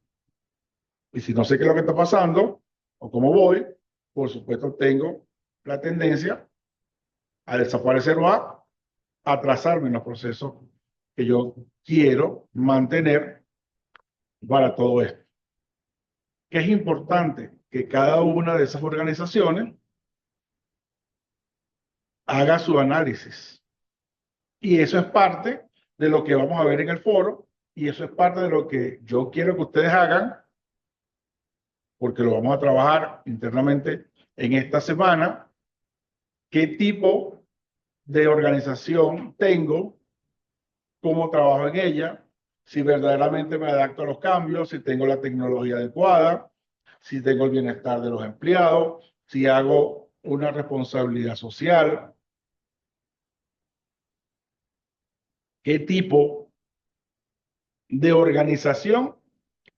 Y si no sé qué es lo que está pasando o cómo voy, por supuesto tengo la tendencia a desaparecer o a atrasarme en los procesos que yo quiero mantener para todo esto. Que es importante que cada una de esas organizaciones haga su análisis. Y eso es parte de lo que vamos a ver en el foro y eso es parte de lo que yo quiero que ustedes hagan porque lo vamos a trabajar internamente en esta semana. ¿Qué tipo de organización tengo? ¿Cómo trabajo en ella? Si verdaderamente me adapto a los cambios, si tengo la tecnología adecuada, si tengo el bienestar de los empleados, si hago una responsabilidad social, qué tipo de organización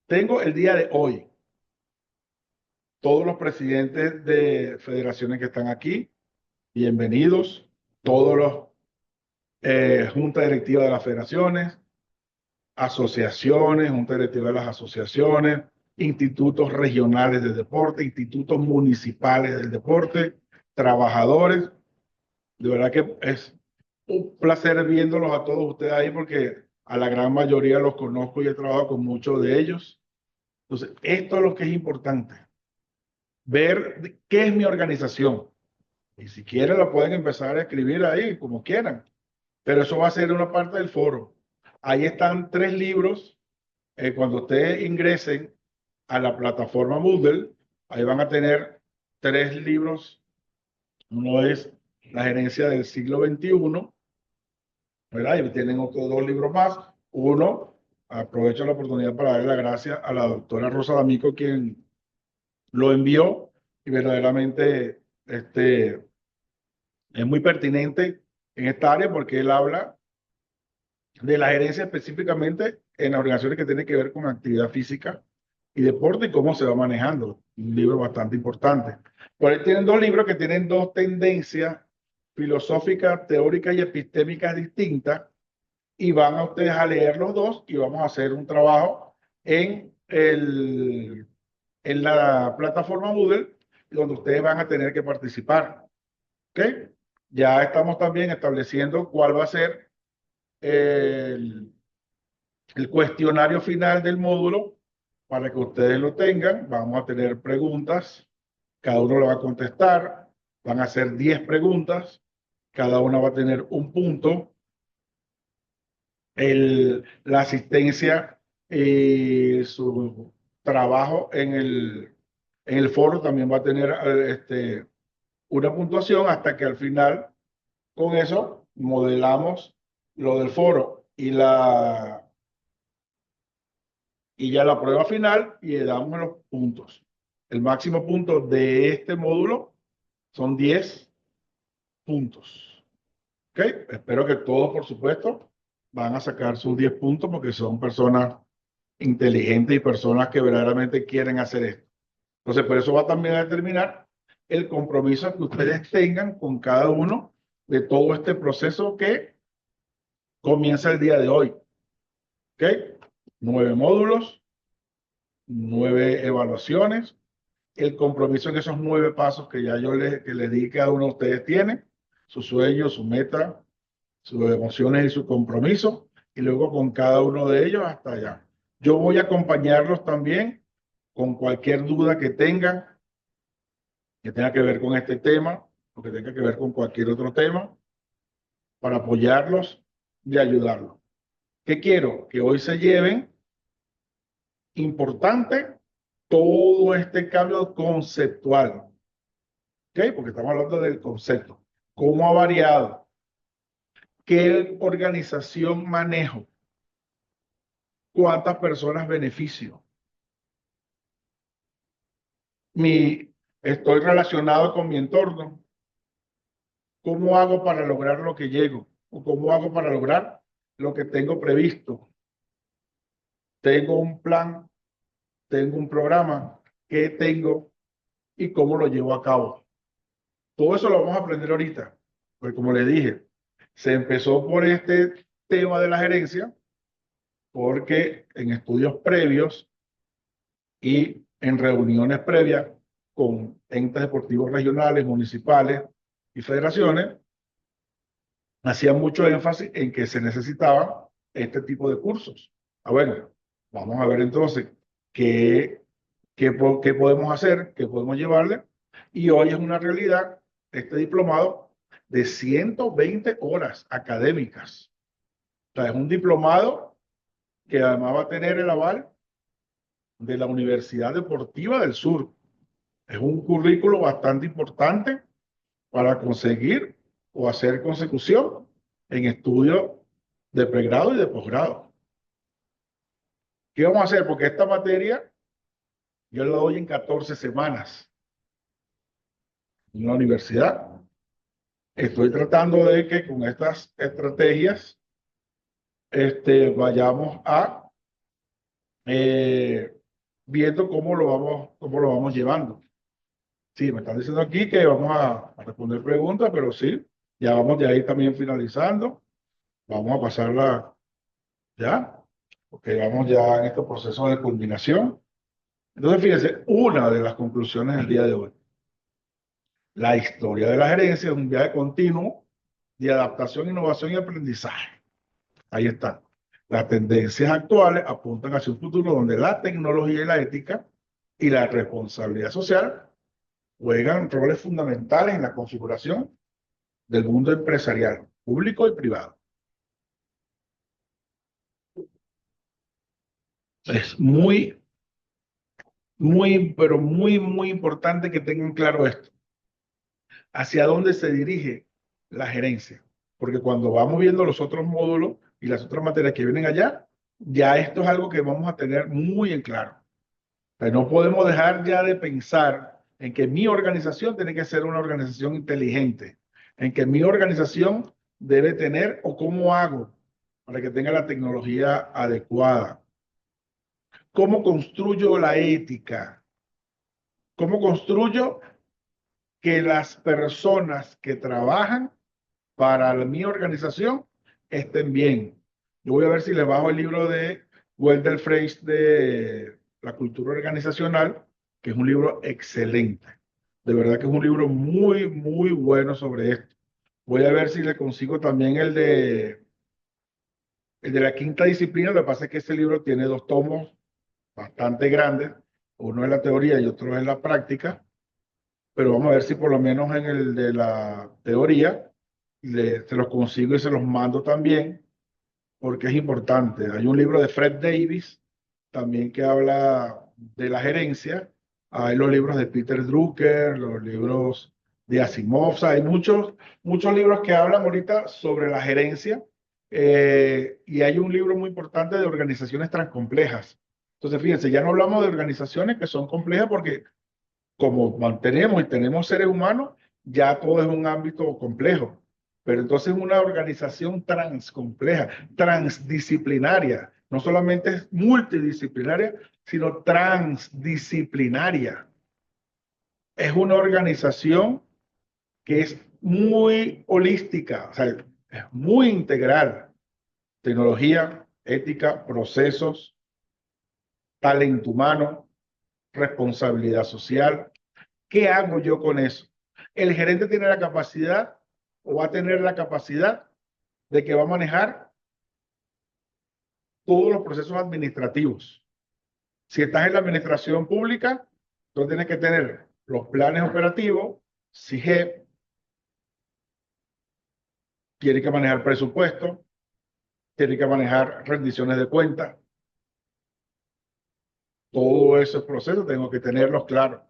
tengo el día de hoy. Todos los presidentes de federaciones que están aquí, bienvenidos. Todos los junta directiva de las federaciones, asociaciones, junta directiva de las asociaciones, institutos regionales de deporte, institutos municipales del deporte, trabajadores. De verdad que es un placer viéndolos a todos ustedes ahí porque a la gran mayoría los conozco y he trabajado con muchos de ellos. Entonces, esto es lo que es importante, ver qué es mi organización. Y si quieren, lo pueden empezar a escribir ahí, como quieran. Pero eso va a ser una parte del foro. Ahí están 3 libros. Cuando ustedes ingresen a la plataforma Moodle, ahí van a tener 3 libros. Uno es La gerencia del siglo XXI, ¿verdad? Y tienen otros 2 libros más. Uno, aprovecho la oportunidad para darle las gracias a la doctora Rosa D'Amico, quien lo envió y verdaderamente es muy pertinente en esta área porque él habla de la gerencia específicamente en las organizaciones que tienen que ver con actividad física y deporte y cómo se va manejando. Un libro bastante importante. Por ahí tienen 2 libros que tienen 2 tendencias filosóficas, teóricas y epistémicas distintas y van a ustedes a leer los dos y vamos a hacer un trabajo en la plataforma Moodle donde ustedes van a tener que participar. ¿Ok? Ya estamos también estableciendo cuál va a ser el, el cuestionario final del módulo para que ustedes lo tengan. Vamos a tener preguntas, cada uno lo va a contestar, van a ser 10 preguntas, cada una va a tener un punto. La asistencia y su trabajo en el foro también va a tener una puntuación hasta que al final, con eso, modelamos lo del foro y ya la prueba final y le damos los puntos. El máximo punto de este módulo son 10 puntos. ¿Ok? Espero que todos, por supuesto, van a sacar sus 10 puntos porque son personas inteligentes y personas que verdaderamente quieren hacer esto. Entonces, por eso va también a determinar el compromiso que ustedes tengan con cada uno de todo este proceso que comienza el día de hoy. ¿Ok? 9 módulos, 9 evaluaciones, el compromiso en esos 9 pasos que ya que les di que cada uno de ustedes tiene, su sueño, su meta, sus emociones y su compromiso, y luego con cada uno de ellos hasta allá. Yo voy a acompañarlos también con cualquier duda que tengan, que tenga que ver con este tema, o que tenga que ver con cualquier otro tema, para apoyarlos y ayudarlos. ¿Qué quiero? Que hoy se lleven importante todo este cambio conceptual, ¿ok? Porque estamos hablando del concepto. ¿Cómo ha variado? ¿Qué organización manejo? ¿Cuántas personas beneficio? Estoy relacionado con mi entorno. ¿Cómo hago para lograr lo que llego? ¿O cómo hago para lograr lo que tengo previsto? Tengo un plan, tengo un programa, ¿qué tengo y cómo lo llevo a cabo? Todo eso lo vamos a aprender ahorita. Pues como les dije, se empezó por este tema de la gerencia, porque en estudios previos y en reuniones previas con entes deportivos regionales, municipales y federaciones, hacía mucho énfasis en que se necesitaban este tipo de cursos. Bueno, vamos a ver entonces qué podemos hacer, qué podemos llevarle. Y hoy es una realidad este diplomado de 120 horas académicas. O sea, es un diplomado que además va a tener el aval de la Universidad Deportiva del Sur. Es un currículo bastante importante para conseguir o hacer consecución en estudios de pregrado y de posgrado. ¿Qué vamos a hacer? Porque esta materia yo la doy en 14 semanas en la universidad. Estoy tratando de que con estas estrategias vayamos a eh, viendo cómo lo vamos llevando. Sí, me están diciendo aquí que vamos a responder preguntas, pero sí, ya vamos de ahí también finalizando. Vamos a pasarla ya, porque vamos ya en este proceso de culminación. Entonces, fíjense, una de las conclusiones del día de hoy. La historia de la gerencia es un viaje continuo de adaptación, innovación y aprendizaje. Ahí está. Las tendencias actuales apuntan hacia un futuro donde la tecnología y la ética y la responsabilidad social juegan roles fundamentales en la configuración del mundo empresarial, público y privado. Es pero muy importante que tengan claro esto. ¿Hacia dónde se dirige la gerencia? Porque cuando vamos viendo los otros módulos y las otras materias que vienen allá, ya esto es algo que vamos a tener muy en claro. Pero no podemos dejar ya de pensar en que mi organización tiene que ser una organización inteligente, en que mi organización debe tener o cómo hago para que tenga la tecnología adecuada. ¿Cómo construyo la ética? ¿Cómo construyo que las personas que trabajan para mi organización estén bien? Yo voy a ver si le bajo el libro de Wendell Fraser de La cultura organizacional, que es un libro excelente. De verdad que es un libro muy bueno sobre esto. Voy a ver si le consigo también el de la quinta disciplina. Lo que pasa es que ese libro tiene 2 tomos bastante grandes. Uno es la teoría y otro es la práctica. Pero vamos a ver si por lo menos en el de la teoría se los consigo y se los mando también, porque es importante. Hay un libro de Fred Davis también que habla de la gerencia. Hay los libros de Peter Drucker, los libros de Asimov. O sea, hay muchos libros que hablan ahorita sobre la gerencia. Y hay un libro muy importante de organizaciones transcomplejas. Entonces, fíjense, ya no hablamos de organizaciones que son complejas porque como mantenemos y tenemos seres humanos, ya todo es un ámbito complejo. Pero entonces una organización transcompleja, transdisciplinaria, no solamente es multidisciplinaria, sino transdisciplinaria. Es una organización que es muy holística, o sea, es muy integral. Tecnología, ética, procesos, talento humano, responsabilidad social. ¿Qué hago yo con eso? El gerente tiene la capacidad o va a tener la capacidad de que va a manejar todos los procesos administrativos. Si estás en la administración pública, tú tienes que tener los planes operativos, SIGEP, tiene que manejar presupuesto, tiene que manejar rendiciones de cuentas. Todos esos procesos tengo que tenerlos claros.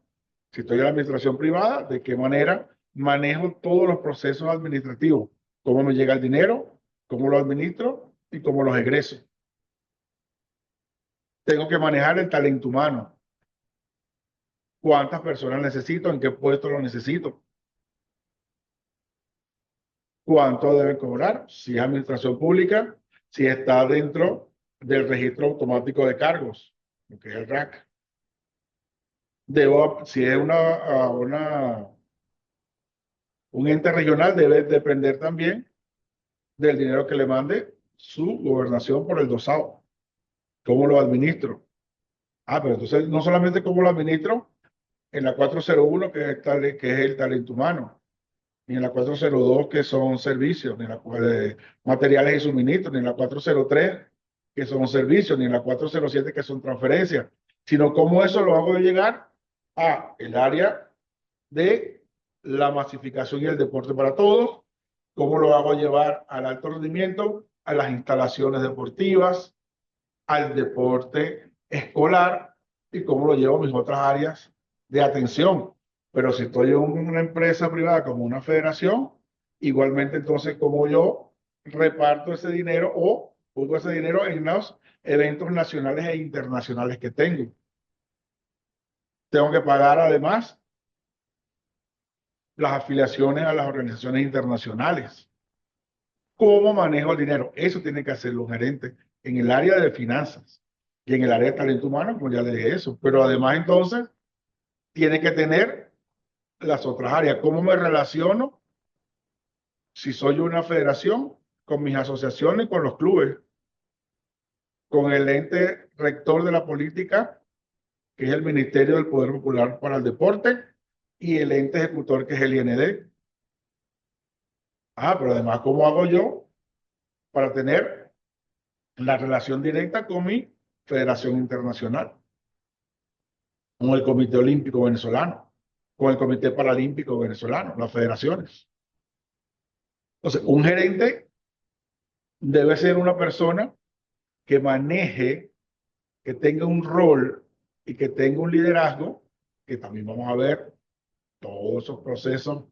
Si estoy en la administración privada, ¿de qué manera manejo todos los procesos administrativos? ¿Cómo me llega el dinero? ¿Cómo lo administro? ¿Y cómo los egreso? Tengo que manejar el talento humano. ¿Cuántas personas necesito? ¿En qué puesto lo necesito? ¿Cuánto debe cobrar? Si es administración pública, si está dentro del registro automático de cargos, lo que es el RAC. Si es un ente regional, debe depender también del dinero que le mande su gobernación por el dosado. ¿Cómo lo administro? Pero entonces no solamente cómo lo administro en la 401, que es el talento humano, ni en la 402, que son servicios, ni en la materiales y suministros, ni en la 403, que son servicios, ni en la 407, que son transferencias, sino cómo eso lo hago llegar a el área de la masificación y el deporte para todos, cómo lo hago llevar al alto rendimiento, a las instalaciones deportivas, al deporte escolar y cómo lo llevo a mis otras áreas de atención. Pero si estoy en una empresa privada como una federación, igualmente entonces cómo yo reparto ese dinero o pongo ese dinero en los eventos nacionales e internacionales que tengo. Tengo que pagar además las afiliaciones a las organizaciones internacionales. ¿Cómo manejo el dinero? Eso tiene que hacer los gerentes en el área de finanzas y en el área de talento humano, como ya le dije eso. Pero además entonces tiene que tener las otras áreas. ¿Cómo me relaciono si soy una federación con mis asociaciones, con los clubes, con el ente rector de la política, que es el Ministerio del Poder Popular para el Deporte, y el ente ejecutor, que es el IND? Pero además, ¿cómo hago yo para tener la relación directa con mi federación internacional, con el Comité Olímpico Venezolano, con el Comité Paralímpico Venezolano, las federaciones? Entonces, un gerente debe ser una persona que maneje, que tenga un rol y que tenga un liderazgo, que también vamos a ver todos esos procesos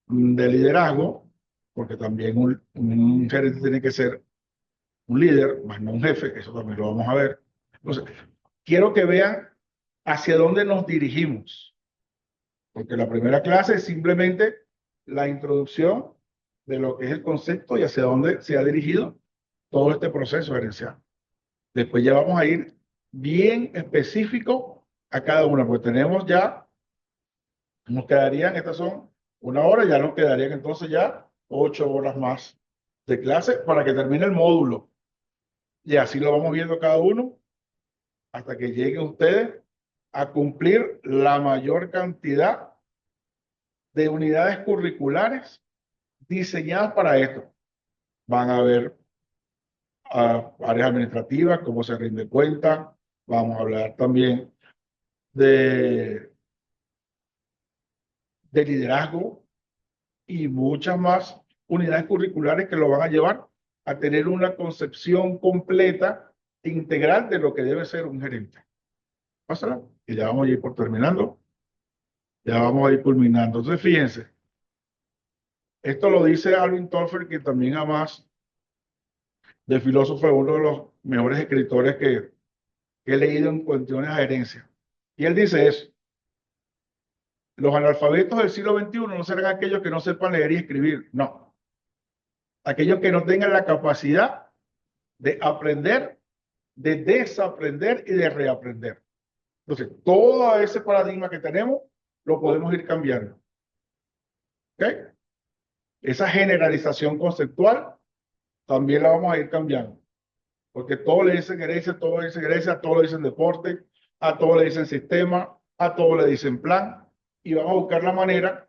de liderazgo, porque también un gerente tiene que ser un líder, más no un jefe, eso también lo vamos a ver. Entonces, quiero que vean hacia dónde nos dirigimos, porque la primera clase es simplemente la introducción de lo que es el concepto y hacia dónde se ha dirigido todo este proceso gerencial. Después ya vamos a ir bien específico a cada una, porque tenemos ya, nos quedarían, estas son 1 hora, ya nos quedarían entonces ya 8 horas más de clase para que termine el módulo. Y así lo vamos viendo cada uno hasta que lleguen ustedes a cumplir la mayor cantidad de unidades curriculares diseñadas para esto. Van a ver áreas administrativas, cómo se rinde cuenta. Vamos a hablar también de liderazgo y muchas más unidades curriculares que lo van a llevar a tener una concepción completa e integral de lo que debe ser un gerente. Pásala, y ya vamos a ir por terminando. Ya vamos a ir culminando. Entonces, fíjense, esto lo dice Alvin Toffler, que también además de filósofo es uno de los mejores escritores que he leído en cuestiones de gerencia. Y él dice eso: los analfabetos del siglo XXI no serán aquellos que no sepan leer y escribir, no. Aquellos que no tengan la capacidad de aprender, de desaprender y de reaprender. Entonces, todo ese paradigma que tenemos lo podemos ir cambiando. ¿Ok? Esa generalización conceptual también la vamos a ir cambiando. porque todo le dicen gerencia, todo le dicen gerencia, a todo le dicen deporte, a todo le dicen sistema, a todo le dicen plan, y vamos a buscar la manera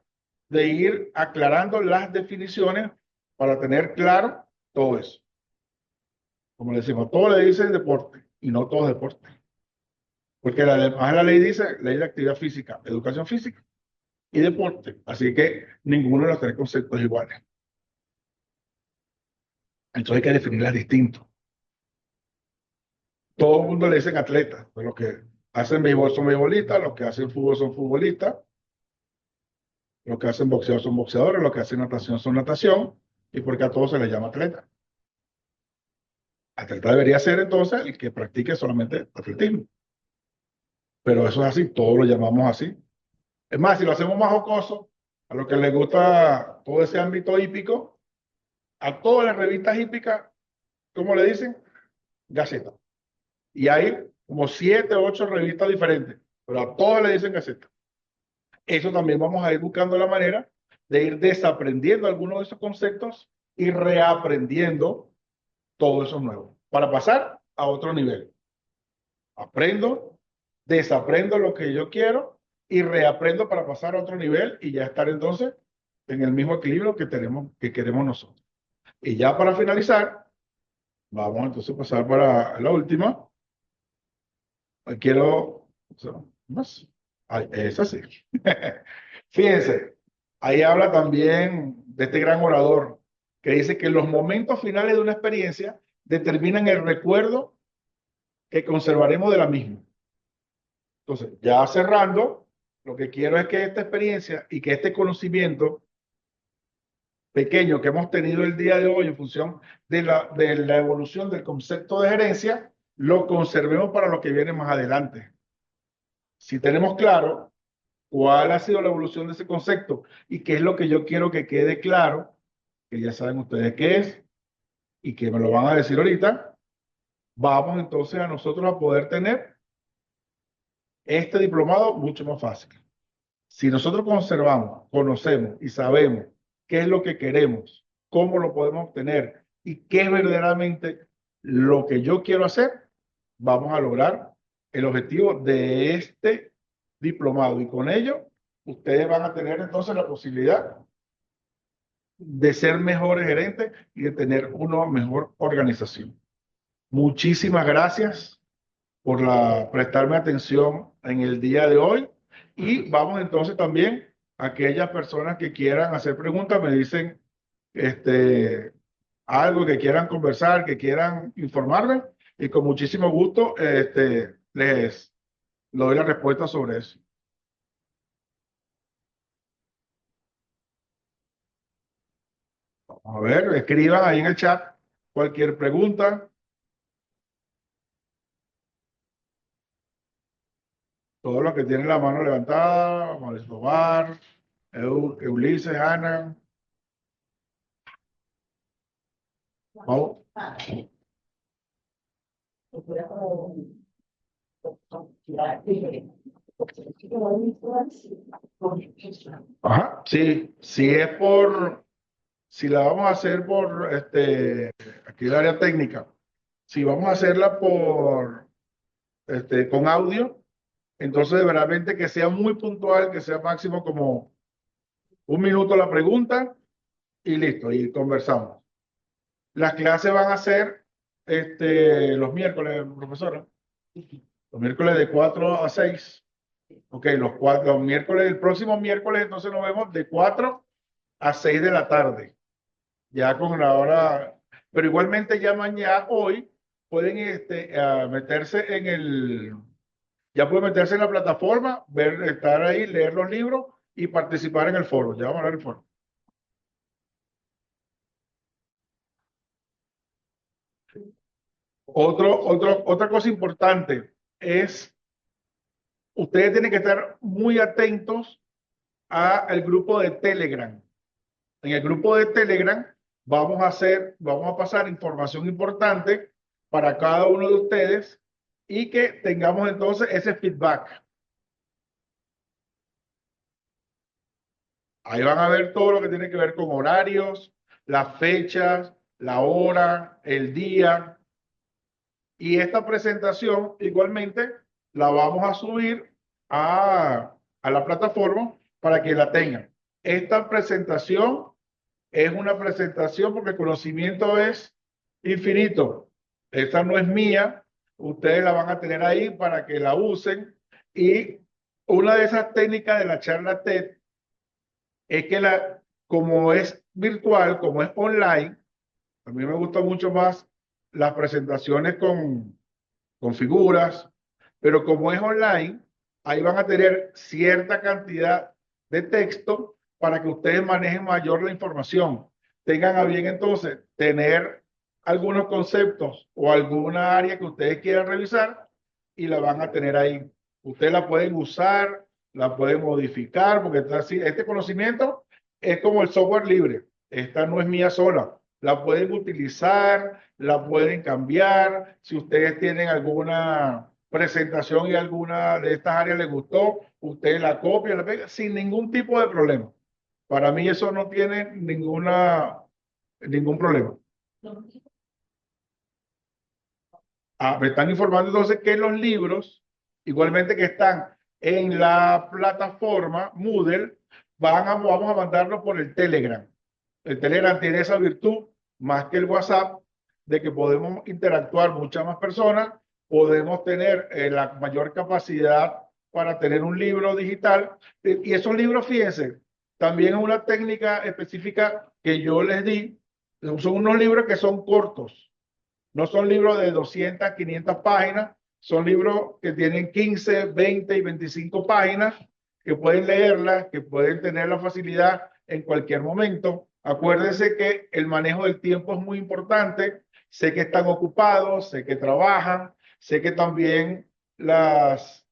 de ir aclarando las definiciones para tener claro todo eso. Como le decimos, todo le dicen deporte y no todo es deporte. Porque además la ley dice, ley de actividad física, educación física y deporte. Así que ninguno de los tres conceptos es iguales. Entonces hay que definirlas distinto. Todo el mundo le dicen atletas, pues los que hacen béisbol son beisbolistas, los que hacen fútbol son futbolistas, los que hacen boxeo son boxeadores, los que hacen natación son natación, y porque a todos se les llama atleta. Atleta debería ser entonces el que practique solamente atletismo. Pero eso es así, todos lo llamamos así. Es más, si lo hacemos más jocoso, a los que les gusta todo ese ámbito hípico, a todas las revistas hípicas, ¿cómo le dicen? Gaceta. Y hay como 7 u 8 revistas diferentes, pero a todas le dicen Gaceta. Eso también vamos a ir buscando la manera de ir desaprendiendo algunos de esos conceptos y reaprendiendo todo eso nuevo para pasar a otro nivel. Aprendo, desaprendo lo que yo quiero y reaprendo para pasar a otro nivel y ya estar entonces en el mismo equilibrio que tenemos, que queremos nosotros. Y ya para finalizar, vamos entonces a pasar para la última. Quiero, más, es así. Fíjense, ahí habla también de este gran orador que dice que los momentos finales de una experiencia determinan el recuerdo que conservaremos de la misma. Entonces, ya cerrando, lo que quiero es que esta experiencia y que este conocimiento pequeño que hemos tenido el día de hoy en función de la evolución del concepto de gerencia, lo conservemos para lo que viene más adelante. Si tenemos claro cuál ha sido la evolución de ese concepto y qué es lo que yo quiero que quede claro, que ya saben ustedes qué es y que me lo van a decir ahorita, vamos entonces a nosotros a poder tener este diplomado mucho más fácil. Si nosotros conservamos, conocemos y sabemos qué es lo que queremos, cómo lo podemos obtener y qué es verdaderamente lo que yo quiero hacer, vamos a lograr el objetivo de este diplomado. Y con ello, ustedes van a tener entonces la posibilidad de ser mejores gerentes y de tener una mejor organización. Muchísimas gracias por prestarme atención en el día de hoy. Y vamos entonces también a aquellas personas que quieran hacer preguntas, me dicen algo que quieran conversar, que quieran informarme, y con muchísimo gusto les doy la respuesta sobre eso. Vamos a ver, escriban ahí en el chat cualquier pregunta. Todos los que tienen la mano levantada, Mauricio Tobar, Ulises, Ana. Vamos. Ajá, sí, si la vamos a hacer por, aquí el área técnica, si vamos a hacerla con audio, entonces verdaderamente que sea muy puntual, que sea máximo como 1 minuto la pregunta y listo, y conversamos. Las clases van a ser, los miércoles, profesora, los miércoles de 4 a 6. Ok, los miércoles, el próximo miércoles entonces nos vemos de 4 a 6 de la tarde, ya con la hora, pero igualmente ya mañana, hoy, pueden meterse ya pueden meterse en la plataforma, estar ahí, leer los libros y participar en el foro. Ya vamos a ver el foro. Otra cosa importante es, ustedes tienen que estar muy atentos al grupo de Telegram. En el grupo de Telegram vamos a pasar información importante para cada uno de ustedes y que tengamos entonces ese feedback. Ahí van a ver todo lo que tiene que ver con horarios, las fechas, la hora, el día. Y esta presentación igualmente la vamos a subir a la plataforma para que la tengan. Esta presentación es una presentación porque el conocimiento es infinito. Esta no es mía, ustedes la van a tener ahí para que la usen. Y una de esas técnicas de la charla TED es que como es virtual, como es online, a mí me gusta mucho más las presentaciones con figuras, pero como es online, ahí van a tener cierta cantidad de texto para que ustedes manejen mayor la información. Tengan a bien entonces tener algunos conceptos o alguna área que ustedes quieran revisar y la van a tener ahí. Ustedes la pueden usar, la pueden modificar, porque este conocimiento es como el software libre. Esta no es mía sola. La pueden utilizar, la pueden cambiar. Si ustedes tienen alguna presentación y alguna de estas áreas les gustó, ustedes la copian, la pegan sin ningún tipo de problema. Para mí eso no tiene ningún problema. Me están informando entonces que los libros, igualmente que están en la plataforma Moodle, vamos a mandarlos por el Telegram. El Telegram tiene esa virtud, más que el WhatsApp, de que podemos interactuar muchas más personas, podemos tener la mayor capacidad para tener un libro digital. Y esos libros, fíjense, también es una técnica específica que yo les di. Son unos libros que son cortos. No son libros de 200, 500 páginas, son libros que tienen 15, 20 y 25 páginas, que pueden leerlas, que pueden tener la facilidad en cualquier momento. Acuérdense que el manejo del tiempo es muy importante. Sé que están ocupados, sé que trabajan, sé que también nuestras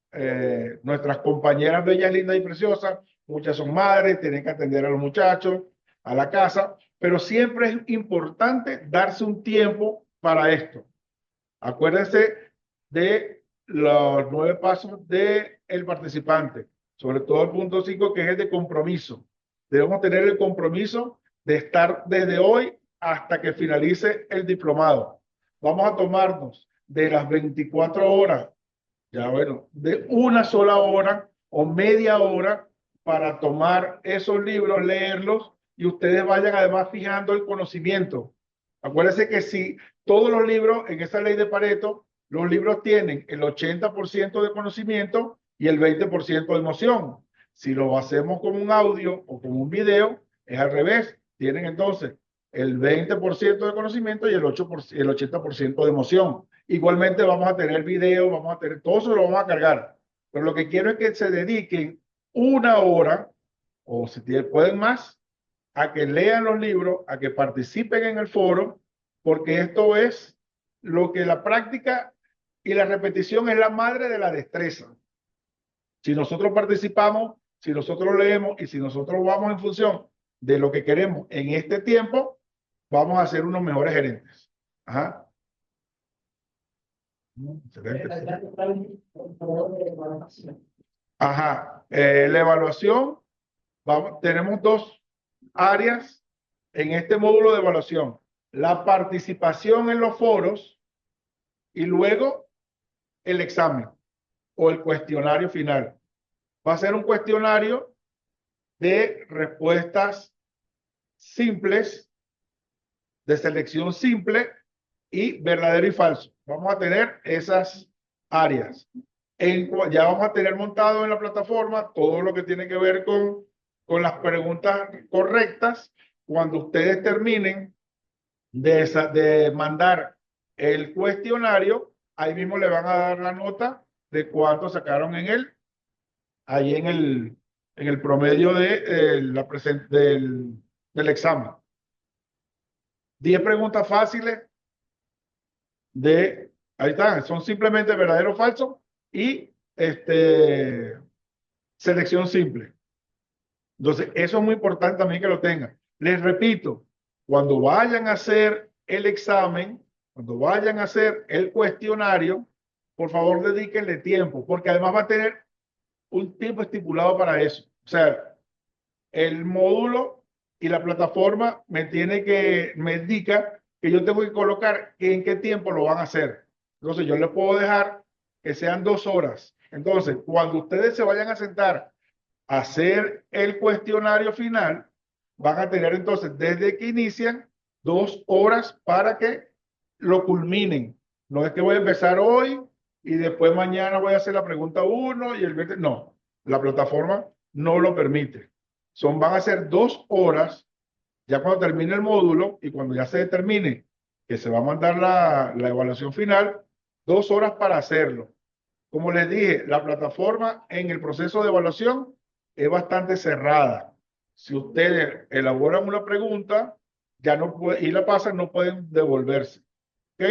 compañeras bellas, lindas y preciosas, muchas son madres, tienen que atender a los muchachos, a la casa, pero siempre es importante darse un tiempo para esto. Acuérdense de los 9 pasos del participante, sobre todo el punto 5, que es el de compromiso. Debemos tener el compromiso de estar desde hoy hasta que finalice el diplomado. Vamos a tomarnos de las 24 horas, ya bueno, de una sola hora o media hora para tomar esos libros, leerlos y ustedes vayan además fijando el conocimiento. Acuérdense que si todos los libros en esa ley de Pareto, los libros tienen el 80% de conocimiento y el 20% de emoción. Si lo hacemos como un audio o como un video, es al revés. Tienen entonces el 20% de conocimiento y el 80% de emoción. Igualmente vamos a tener video, vamos a tener, todo eso lo vamos a cargar. Pero lo que quiero es que se dediquen una hora, o si pueden más, a que lean los libros, a que participen en el foro, porque esto es lo que la práctica y la repetición es la madre de la destreza. Si nosotros participamos, si nosotros leemos y si nosotros vamos en función de lo que queremos en este tiempo, vamos a ser unos mejores gerentes. Ajá. Excelente. Ajá. La evaluación, tenemos dos áreas en este módulo de evaluación. La participación en los foros y luego el examen o el cuestionario final. Va a ser un cuestionario de respuestas simples, de selección simple y verdadero y falso. Vamos a tener esas áreas. Ya vamos a tener montado en la plataforma todo lo que tiene que ver con las preguntas correctas. Cuando ustedes terminen de mandar el cuestionario, ahí mismo le van a dar la nota de cuánto sacaron ahí en el promedio del examen. 10 preguntas fáciles ahí están, son simplemente verdadero o falso y selección simple. Entonces, eso es muy importante también que lo tengan. Les repito, cuando vayan a hacer el examen, cuando vayan a hacer el cuestionario, por favor dedíquenle tiempo, porque además va a tener un tiempo estipulado para eso. O sea, el módulo y la plataforma me indica que yo tengo que colocar en qué tiempo lo van a hacer. Entonces yo le puedo dejar que sean 2 horas. Entonces, cuando ustedes se vayan a sentar a hacer el cuestionario final, van a tener entonces desde que inician 2 horas para que lo culminen. No es que voy a empezar hoy y después mañana voy a hacer la pregunta uno y el viernes. No, la plataforma no lo permite. Van a ser 2 horas ya cuando termine el módulo y cuando ya se determine que se va a mandar la evaluación final, 2 horas para hacerlo. Como les dije, la plataforma en el proceso de evaluación es bastante cerrada. Si ustedes elaboran una pregunta ya no puede, y la pasan, no pueden devolverse. ¿Ok?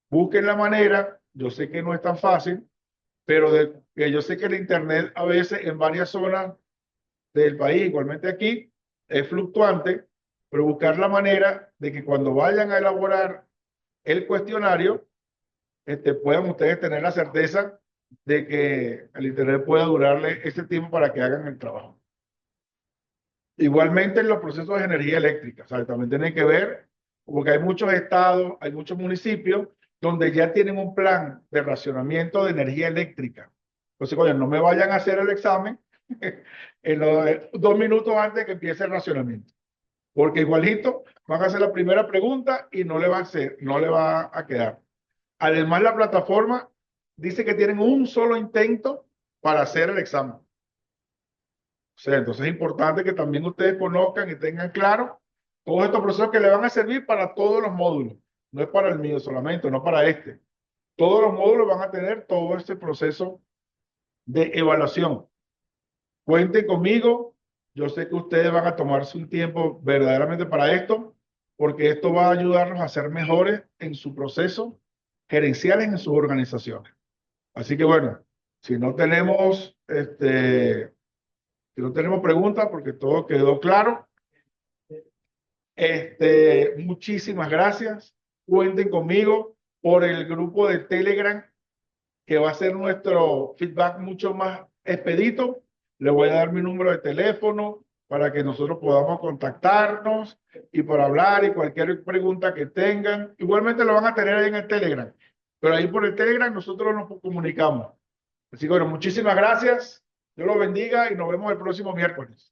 Busquen la manera, yo sé que no es tan fácil, pero que yo sé que el Internet a veces en varias zonas del país, igualmente aquí, es fluctuante, pero buscar la manera de que cuando vayan a elaborar el cuestionario, puedan ustedes tener la certeza de que el Internet pueda durarle ese tiempo para que hagan el trabajo. Igualmente en los procesos de energía eléctrica, ¿sabes? También tienen que ver, porque hay muchos estados, hay muchos municipios donde ya tienen un plan de racionamiento de energía eléctrica. Entonces, oye, no me vayan a hacer el examen en los 2 minutos antes de que empiece el racionamiento, porque igualito van a hacer la primera pregunta y no le va a hacer, no le va a quedar. Además, la plataforma dice que tienen un solo intento para hacer el examen. O sea, entonces es importante que también ustedes conozcan y tengan claro todos estos procesos que le van a servir para todos los módulos. No es para el mío solamente, no para este. Todos los módulos van a tener todo este proceso de evaluación. Cuenten conmigo. Yo sé que ustedes van a tomarse un tiempo verdaderamente para esto, porque esto va a ayudarnos a ser mejores en su proceso gerenciales en sus organizaciones. Así que bueno, si no tenemos, si no tenemos preguntas, porque todo quedó claro, muchísimas gracias. Cuenten conmigo por el grupo de Telegram, que va a ser nuestro feedback mucho más expedito. Le voy a dar mi número de teléfono para que nosotros podamos contactarnos y por hablar y cualquier pregunta que tengan. Igualmente lo van a tener ahí en el Telegram, pero ahí por el Telegram nosotros nos comunicamos. Así que bueno, muchísimas gracias. Dios los bendiga y nos vemos el próximo miércoles.